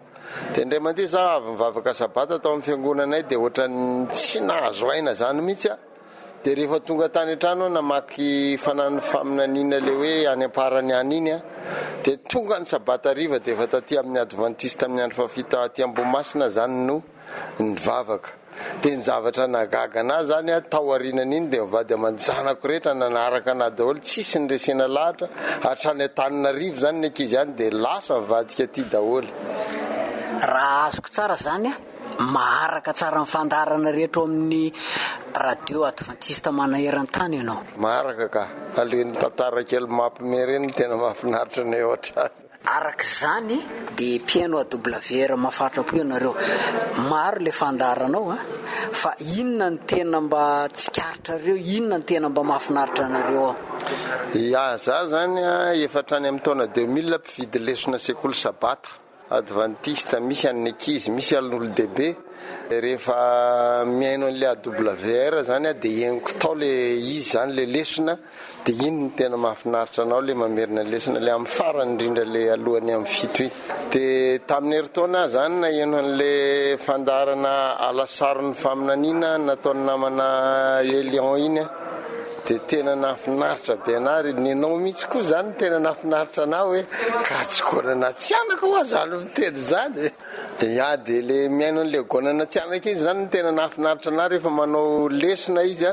dia indray mandeha za avy mivavaka sabata tao amin'ny fiangonanay dia ohatrany tsy nahazo aina zany mihitsy dia rehefa tonga tany an-trano namaky fanano faminaniana le hoe any amparany any iny dia tonga ny sabata riva dia efa taty amin'ny adventiste amin'ny andro fafita aty Ambohimasina zany no nivavaka dia ny zavatra nagaga anazy zany tao arinan'iny dia mivady aman-janako rehetra nanaraka anahy daholo tsisy nyresena lahatra hatrany Antananarivo zany ny ankizy any dia lasa mivadika aty daholo. Raha azoko tsara zany maharaka tsara mifandarana rehetra amin'ny radio adventiste manaheran-tany ianao. Maharaka ka aleny tantara kely mampimereny tena mahafinaritra ny ohatra. Araka zany dia mpiaino AWR mahafatrapo ianareo maro le fandaranao fa inona ny tena mba tsikaritra reo, inona ny tena mba mahafinaritra anareo? Ya za zany efatrany amin'ny taona 2000 mpividy lesona sekoly sabata adventiste, misy an'ny ankizy, misy an'olon-dehibe. Rehefa miaino an'le AWR zany dia eniko tao le izy zany le lesona dia iny ny tena mahafinaritra anao le mamerina lesona le amin'ny farany indrindra le alohany amin'ny fito iny. Dia tamin'ny heritaona zany nahaino an'le fandarana alasaron'ny faminaniana nataon'ny namana Elion iny dia tena nahafinaritra be anary nenao mihitsy koa zany tena nahafinaritra anao hoe katsy gonana tsianaka hoa zany miteny zany. Ya dia le miaino an'le gonana tsianaka izy zany tena nahafinaritra anary rehefa manao lesona izy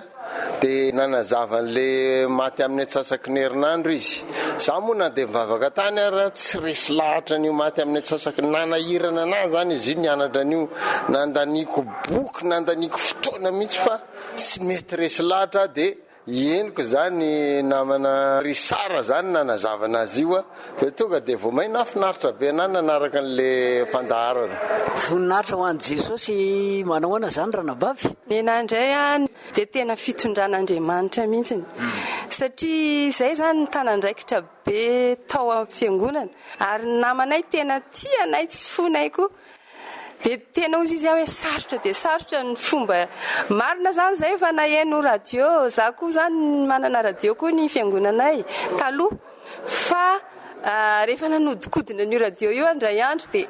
dia nanazava an'le maty amin'ny atsasaky ny herinandro izy. Za moa na dia mivavaka tany ary tsy resy lahatra n'io maty amin'ny atsasaky nanahirana anazy zany izy io nianatra an'io, nandaniko boky nandaniko fotoana mihitsy fa tsy mety resy lahatra dia eniko zany namana Risara zany nanazavana azy io dia tonga dia vao may nafinaritra be anahy nanaraka an'le fandaharana. Voninahitra ho an'i Jesosy manahoana zany ranabavy? Nenandray dia tena fitondran'Andriamanitra mihitsy satria izay zany ny tanandraikitra be tao amin'ny fiangonana ary namanay tena tianay tsy fonay koa. Dia tena ozy izy hoe sarotra dia sarotra ny fomba marina zany zay efa nahaino radio, za koa zany manana radio koa ny fiangonanay taloha fa rehefa nanodikodina ny radio io andray andro dia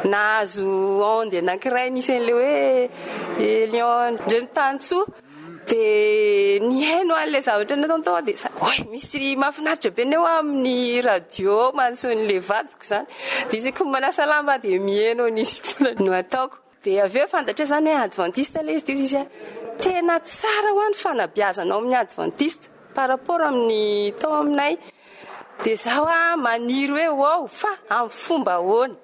nahazo onde anankiray nisy an'le hoe Lion Ndrenitantsoa dia nihaino an'ilay zavatra nataotao dia misy mahafinaritra be neo amin'ny radio mantson'le vadiko zany dia izy koa manasa lamba dia mihaino nisy no ataoko. Dia avy eo fantatra zany hoe adventiste le izy tena tsara ho any fanabeazanao amin'ny adventiste par rapport amin'ny tao aminay dia zaho maniry hoe fa amin'ny fomba ahoana.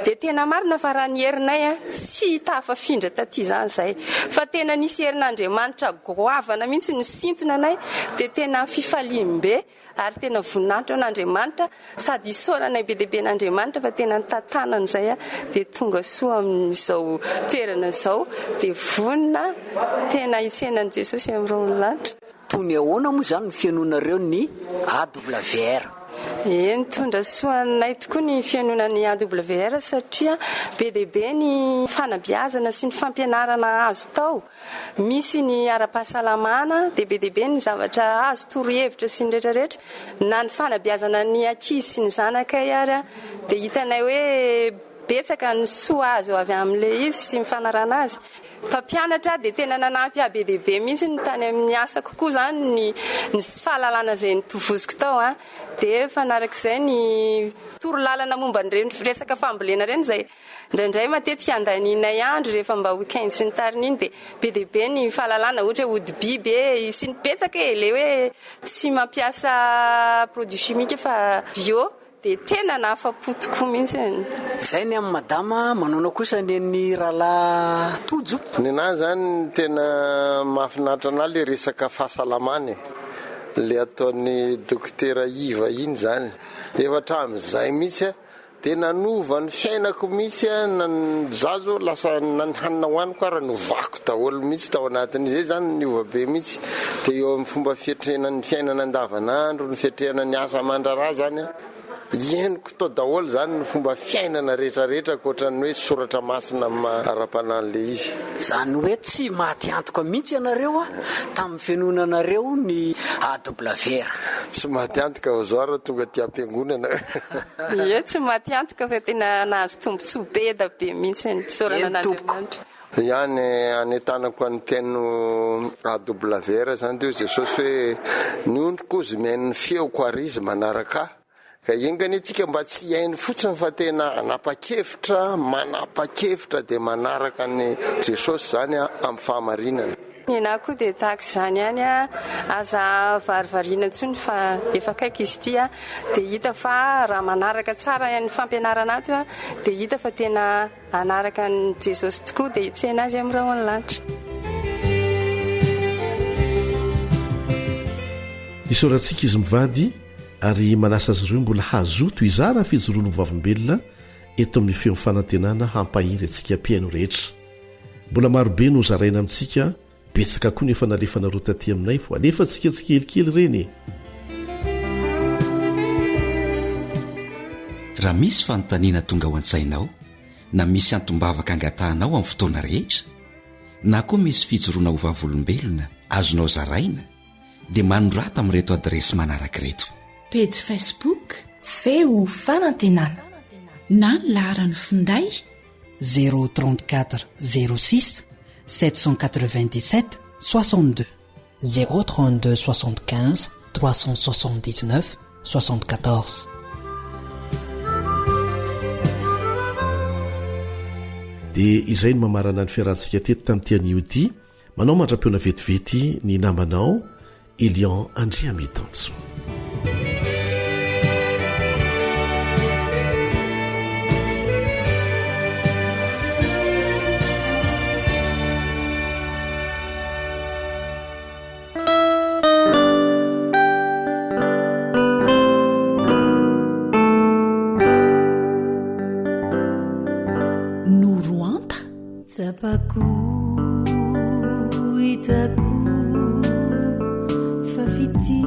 Dia tena marina fa raha ny herinay tsy tafafindra taty zany zay fa tena nisy herin'Andriamanitra goavana mihitsy ny sintona anay dia tena fifalim-be ary tena voninahitra an'Andriamanitra sady isaonanay be dehibe n'Andriamanitra fa tena nitantanana izay dia tonga soa amin'izao toerana izao dia vonina tena hitsenan'i Jesosy amin'ireo ny lanitra. Toy ny ahoana moa zany ny fianonareo ny AWR? Nitondra soanay tokoa ny fianonan'ny AWR satria be dehibe ny fanabeazana sy ny fampianarana azo tao. Misy ny ara-pahasalamana dia be dehibe ny zavatra azo torohevitra sy ny rehetrarehetra na ny fanabeazana ny ankizy sy ny zanakay ary dia hitanay hoe betsaka ny soa azo avy amin'le izy sy mifanarana azy. Mpampianatra dia tena nanampy be dehibe mihitsy ny tany amin'ny asa kokoa zany ny fahalalana izay nitovoziko tao dia fanarak'izay ny torolalana momba nyreny resaka fambolena reny izay indraindray matetika andanianay andro rehefa mba weekend sy ny tariny iny dia be dehibe ny fahalalana ohatra hoe odi-biby sy ny betsaka le hoe tsy mampiasa produit chimique fa bio dia tena nahafa-po tokoa mihitsy. Zay ny amin'ny madama manao kosa ny rahalahy tojo. Ninahy zany tena mahafinaritra anahy le resaka fahasalamana le ataon'ny dokotera Iva iny zany efa hatramin'izay mihitsy dia nanova ny fiainako mihitsy zazo lasa hanina hoaniko ary novako daholo mihitsy tao anatin'izay zany niova be mihitsy dia eo amin'ny fomba fiatrehana ny fiainana andavanandro ny fiatrehana ny asa aman-draharaha zany eniko tao daholo zany ny fomba fiainana rehetrarehetra koatrany hoe soratra masina ara-panan'le izy zany hoe tsy maty antoka mihitsy ianareo a tamin'ny fianonanareo ny AWR tsy maty antoka zao raha tonga ty ampiangonana e tsy maty antoka fa tena nahazo tombontsoa be da be mihitsy ny fisaorana an'Andriamanitra ihany anetanako an'ny mpiaino AWR zany teo Jesosy hoe ny ondriko izy miain'ny feoko ary izy manaraka ka ingany tsika mba tsy hainy fotsiny fa tena anapa-kevitra manapa-kevitra dia manaraka ny Jesosy zany amin'ny fahamarinana na koa dia tahaka izany ihany a aza varivariana ntsony fa efa kaiky izy ity a dia hita fa raha manaraka tsara ny fampianarana ato a dia hita fa tena anaraka ny Jesosy tokoa dia hitsena azy amin'ny raha ny lanitra isaorantsika izy mivady ary manasa azy ireo mbola hazoto izara fijoroano vavim-belona eto amin'ny feo fanantenana hampahiry antsika mpiaino rehetra mbola marobe no zaraina amintsika betsaka koa nefa nalefanareo taty aminay vo alefantsika tsy kelikely reny raha misy fanontaniana tonga ao an-tsainao na misy antombavaka angatahanao amin'ny fotoana rehetra na koa misy fijoroana ho vavolombelona azonao zaraina dia manondrata amin'reto adresy manaraka reto page Facebook feo fanantenana na ny laharany finday 034 06 797 62 032 75 379 74 dia izay no mamarana ny fiarahantsika teto tamin'ity anio ity manao mandra-peona vetivety ny namanao Elion Andriamitanso Tsapako itako fafity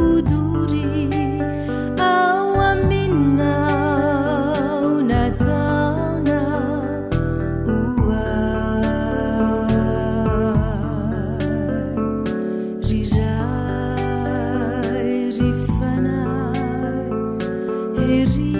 udury ao aminao nataona uai riray rifanay heri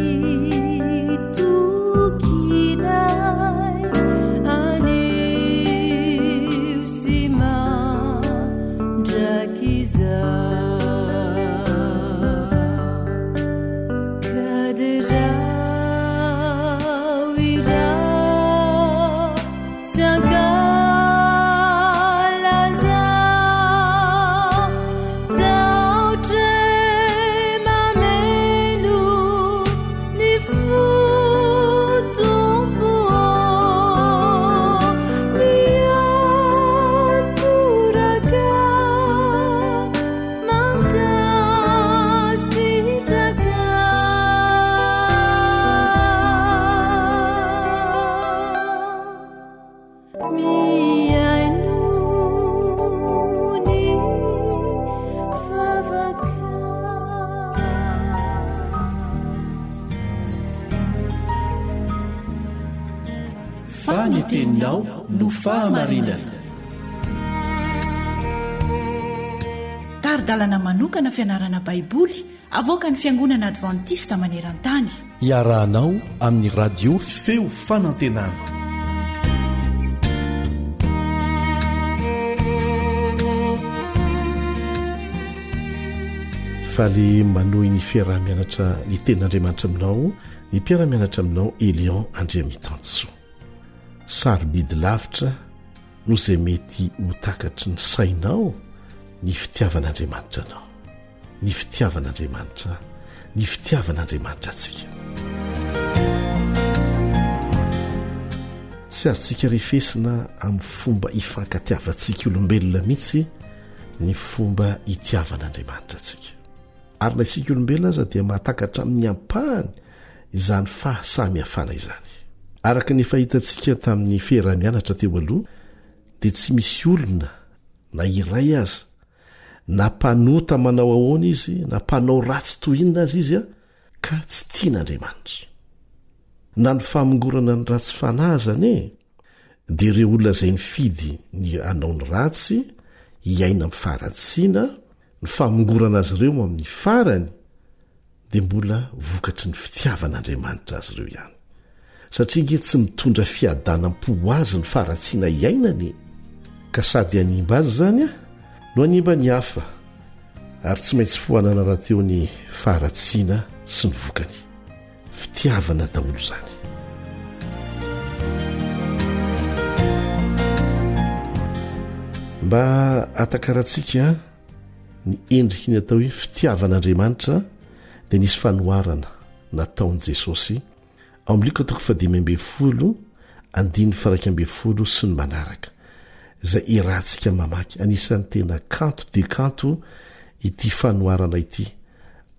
faniteninao no fahamarinana taridalana manokana fianarana baiboly avoaka ny fiangonana advantista maneran-tany iarahanao amin'ny radio feo fanantenana faly manohy ny fiarah-mianatra ny tenin'Andriamanitra aminao ny mpiara-mianatra aminao Elion Andriamitanso sarobidy lavitra no izay mety ho takatry ny sainao ny fitiavan'Andriamanitra anao ny fitiavan'Andriamanitra ny fitiavan'Andriamanitra antsika tsy azontsika refesina amin'ny fomba hifankatiavantsika olombelona mihitsy ny fomba hitiavan'Andriamanitra antsika ary na isika olombelona aza dia mahatakatra amin'ny ampahany izany fahasamihafana izany araka ny fahitantsika tamin'ny fiarah-mianatra teo aloha dia tsy misy olona na iray aza na mpanota manao ahoana izy na mpanao ratsy toinina azy izy a ka tsy tian'andriamanitra na ny famongorana ny ratsy fanazany e dia ireo olona izay nifidy ny anao ny ratsy hiaina mifaratsiana ny famongorana azy ireo amin'ny farany dia mbola vokatry ny fitiavan'andriamanitra azy ireo ihany satria nge tsy mitondra fiadanam-po azy ny faratsiana hiainany ka sady hanimba azy zany a no hanimba ny hafa ary tsy maintsy foanana raha teo ny faratsiana sy ny vokany fitiavana daholo zany mba atakarantsika ny endriky ny atao hoe fitiavan'andriamanitra dia nisy fanoharana nataon'i jesosy ao amin'ny Luka 10:1-10 sy ny manaraka izay irantsika mamaky anisan'ny tena kanto dia kanto ity fanoharana ity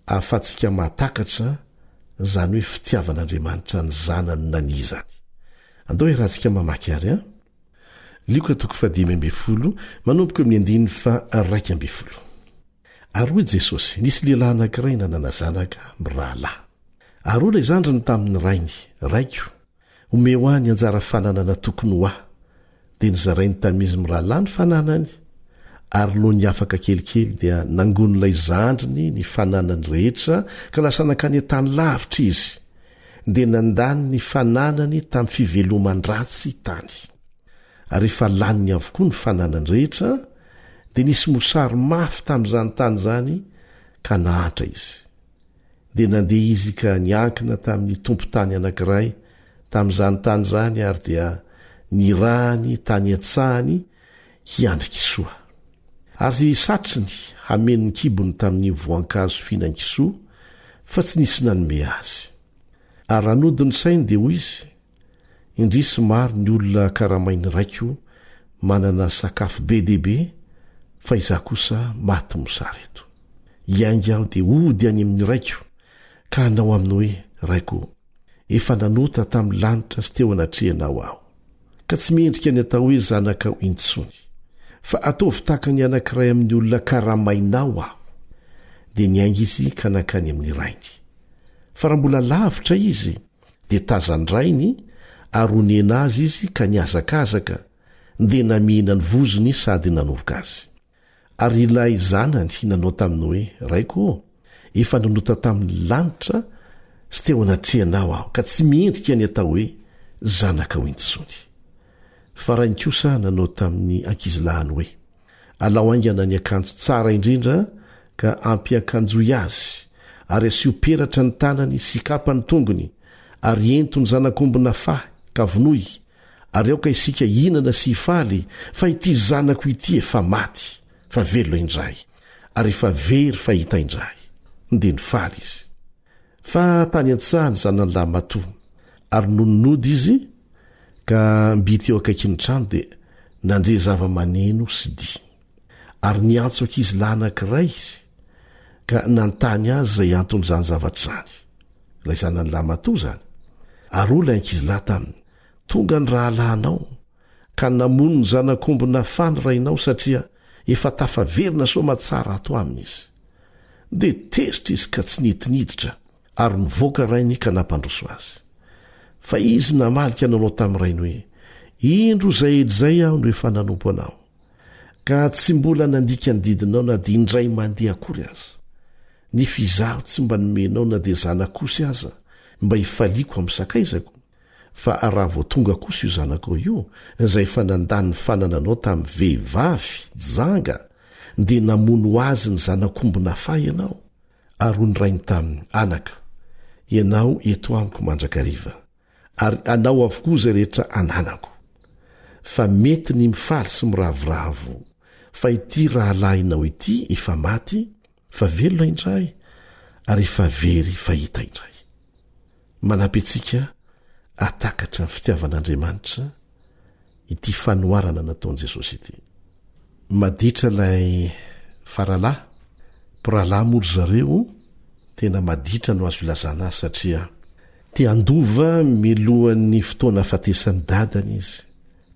ahafahantsika mahatakatra zany hoe fitiavan'andriamanitra ny zanany nanizany andao irantsika mamaky ary a Luka 10:1 manomboka amin'ny 1:2 ary hoy Jesosy nisy lehilahy anankiray nanana zanaka mirahalahy ary ola izandriny tamin'ny rainy raiko ome ho any anjara fananana tokony ho ahy dia nizarainy tamizy mirahalahy ny fananany ary no ny afaka kelikely dia nangon'ilay zandriny ny fananany rehetra ka lasa nankany an-tany lavitra izy dia nandany ny fananany tamin'ny fiveloman-dratsy tany ary efa laniny avokoa ny fananany rehetra dia nisy mosary mafy tamin'izany tany zany ka nahatra izy dia nandeha izy ka niankina tamin'ny tompo-tany anankiray tamin'izany tany zany ary dia nirahany tany an-tsahany hiandrin-kisoa ary satriny hameny ny kibony tamin'ny voankazo fihinan-kisoa fa tsy nisy nanome azy ary ranodiny sainy dia hoy izy indrisy maro ny olona karamainy raiko manana sakafo be dehibe fa izaho kosa maty mosary eto iainga aho dia ody any amin'ny raiko ka hanao aminy hoe raiko efa nanota tamin'ny lanitra sy teo anatrehanao aho ka tsy miendrika ny atao hoe zanaka ho intsony fa ataovy tahaka ny anankiray amin'ny olona karamainao aho dia niainga izy ka nankany amin'ny rainy fa raha mbola lavitra izy dia tazandrainy ary onena azy izy ka niazakazaka dia namihina ny vozony sady nanovoka azy ary ilay zanany nanao taminy hoe raiko efa nanota tamin'ny lanitra sy teo anatrehanao aho ka tsy miendrika ny atao hoe zanaka ho intsony fa raha ny kosa nanao tamin'ny ankizilahany hoe alao aingana ny akanjo tsara indrindra ka ampiakanjoy azy ary asio peratra ny tanany sy kapa ny tongony ary ento ny zanakombona fahy ka vonoy ary aoka isika hinana sy hifaly fa ity zanako ity efa maty fa velona indray ary efa very fahita indray dia nifaly izy fa tany an-tsahany zanany lahy matoa ary nononody izy ka mbity eo akaiky ny trano dia nandre zava-maneno sy di ary niantso ankizy lahy anankiray izy ka nantany azy izay antony zany zavatra zany ilay zanany lahy matoa zany ary o lay ankizy lahy taminy tonga ny rahalahinao ka namono ny zanakombona fany rainao satria efa tafaverina soma tsara ato aminy izy dia teritra izy ka tsy nidiniditra ary nivoaka rainy ka nampandroso azy fa izy namalika nanao tamin'ny rainy hoe indro zay edrzay aho no efa nanompo anao ka tsy mbola nandika ny didinao na dia indray mandeha akory aza ny fizaho tsy mba nomenao na dia zanakosy aza mba hifaliako amin'ny sakaizako fa raha vo tonga kosa io zanako io izay efa nandany ny fanananao tamin'ny vehivavy janga dia namono azy ny zanakombona fay ianao ary ho ny rainy taminy anaka ianao eto amiko mandrakariva ary anao avokoa izay rehetra ananako fa mety ny mifaly sy miravoravo fa ity rahalahinao ity efa maty fa velona indray ary efa very fahita indray manampy antsika atakatra ny fitiavan'andriamanitra ity fanoharana nataon'i Jesosy ity maditra ilay faralahy mpirahalahy mory zareo tena maditra no azo ilazana azy satria tia andova milohan'ny fotoana afatesan'ny dadany izy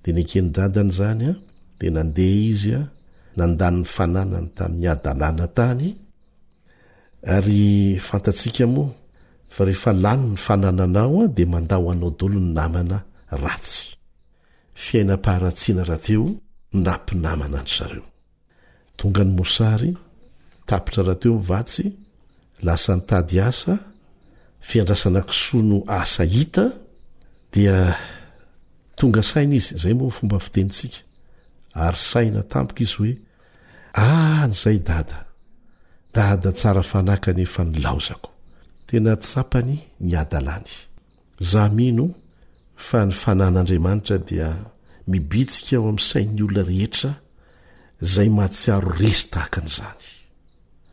dia nekeny dadany zany a dia nandeha izy a nandan'ny fananany tamin'ny adalàna tany ary fantatsika moa fa rehefa lany ny fanananao a dia mandao anao dolo ny namana ratsy fiainam-paharatsiana raha teo nampinamana any zareo tonga ny mosary tapitra raha teo mivatsy lasa nitady asa fiandrasana kisono asa hita dia tonga saina izy zay moa fomba fitenitsika ary saina tampoka izy hoe nyzay dada tsara fanaka nefa nilaozako tena tsapany ny adalany za mino fa ny fanan'Andriamanitra dia mibitsika ao amin'ny sain'ny olona rehetra zay mahatsiaro resy tahaka an'izany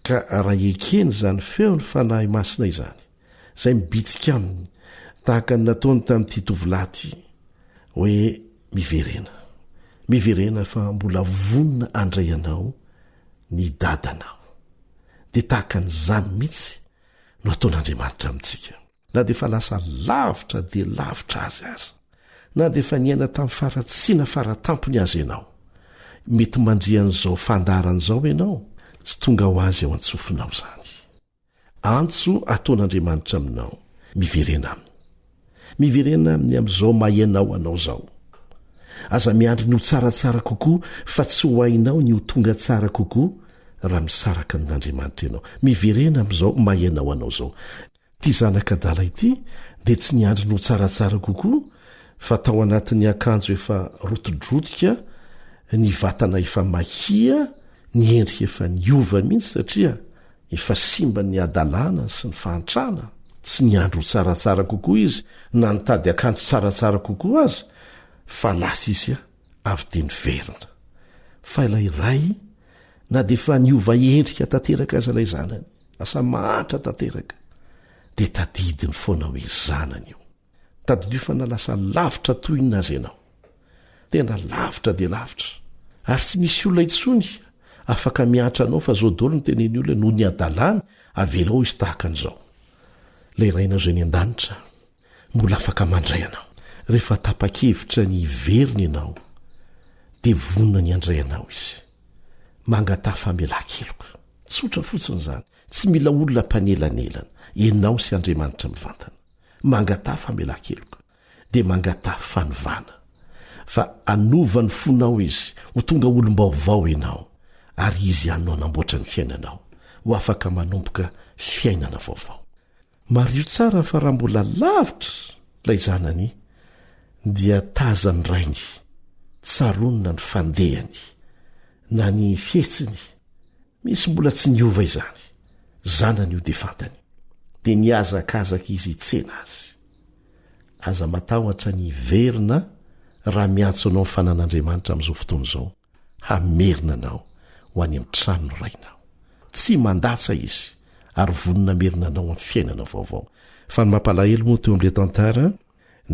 ka raha ekeny zany feo ny fanahy masina izany zay mibitsika aminy tahaka ny nataony tamin'ity tovolaty hoe miverena fa mbola vonina andray anao ny dadanao dia tahaka n'izany mihitsy no ataon'Andriamanitra amintsika na dia fa lasa lavitra dia lavitra azy na dia fa niaina tamin'ny faratsiana faratampony azy ianao mety mandrian'izao fandaran'izao ianao tsy tonga ho azy ao antsofinao zany antso ataon'Andriamanitra aminao miverena amin'ny amin'izao mahainao anao zao aza miandry ny ho tsaratsara kokoa fa tsy ho hainao ny ho tonga tsara kokoa raha misaraka amin'Andriamanitra ianao miverena amin'izao mahainao anao zao ty zanakadala ity dia tsy niandry ny ho tsaratsara kokoa fa tao anatin'ny akanjo efa rotodrotika ny vatana efa mahia ny endrika efa niova mihitsy satria efa simba ny adalàna sy ny fahantrana tsy niandro ho tsaratsara kokoa izy na nitady akanjo tsaratsara kokoa azy fa lasa izy avy dia niverina fa ilay ray na dia fa niova endrika tanteraka azy ilay zanany lasa mahatra tanteraka dia tadidiny foana hoe zanany io tadidio fa na lasa lavitra toyina azy ianao tena lavitra dia lavitra ary tsy misy olona itsony afaka miatra anao fa zao dolo ny teneny olona noho ny adalàny avelao izy tahaka an'izao lay rainao zay ny an-danitra mbola afaka mandray anao rehefa tapa-kevitra ny iveriny ianao dia vonina ny andray anao izy mangatà famelan-keloka tsotra fotsiny zany tsy mila olona mpanelanelana ianao sy Andriamanitra mivantana mangatà famelan-keloka dia mangatà fanovana fa anova ny fonao izy ho tonga olom-baovao ianao ary izy anao namboatra ny fiainanao ho afaka manomboka fiainana vaovao mario tsara fa raha mbola lavitra lay zanany dia taza ny rainy tsaronona ny fandehany na ny fietsiny misy mbola tsy niova izany zanany io dia fantany dia niazakazaka izy itsena azy aza matahotra ny verina raha miantso anao ny fanan'Andriamanitra amin'izao fotoana izao hamerina anao ho any amin'ny trano ny rainao tsy mandatsa izy ary vonina merina anao amin'ny fiainana vaovao fa ny mampalahelo moa teo amin'ilay tantara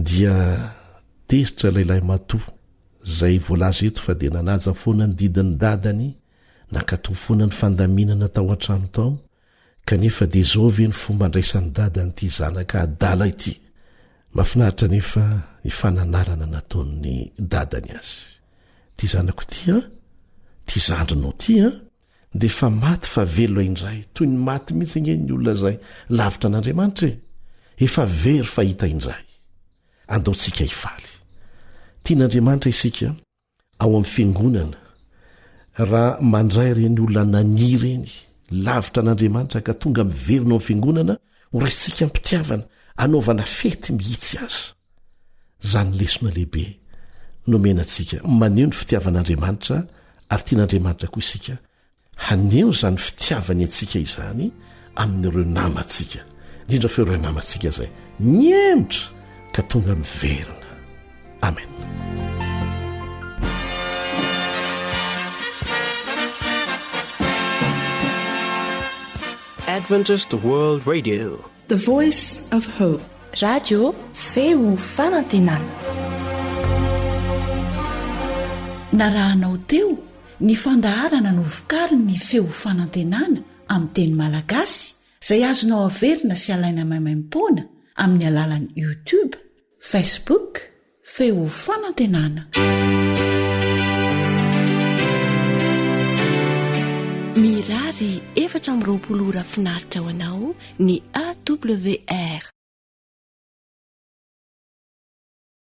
dia teritra lehilahy matoa zay voalaza eto fa dia nanaja foana ny didiny dadany nakatò foana ny fandaminana tao an-trano tao kanefa dia zao ve ny fomba andraisan'ny dadany ity zanaka adala ity mafinaritra nefa ny fananarana nataon'ny dadany azy ty zanako ity ty zandrinao ty dia fa maty fa velona indray toy ny maty mihitsy nge ny olona zay lavitra an'Andriamanitra efa very fa hita indray andaontsika hifaly tian'Andriamanitra isika ao amin'ny fiangonana raha mandray ireny olona nani ireny lavitra an'Andriamanitra ka tonga miverina ao amin'ny fiangonana ho raisitsika mpitiavana anaovana fety mihitsy azy zany lesona lehibe nomenantsika maneho ny fitiavan'Andriamanitra ary tian'Andriamanitra koa isika haneho zany fitiavany antsika izany amin'ireo namantsika indrindra feo ireo namantsika zay niemotra ka tonga miverina amen Adventist World Radio, The Voice of Hope, radio feo fanantenana. Narahanao teo ny fandaharana no vokariny ny feo fanantenana amin'ny teny malagasy izay azonao averina sy alaina maimaim-poana amin'ny alalan'ny YouTube, Facebook, feo fanantenana. mirary 420 ora finaritra ho anao ny awr.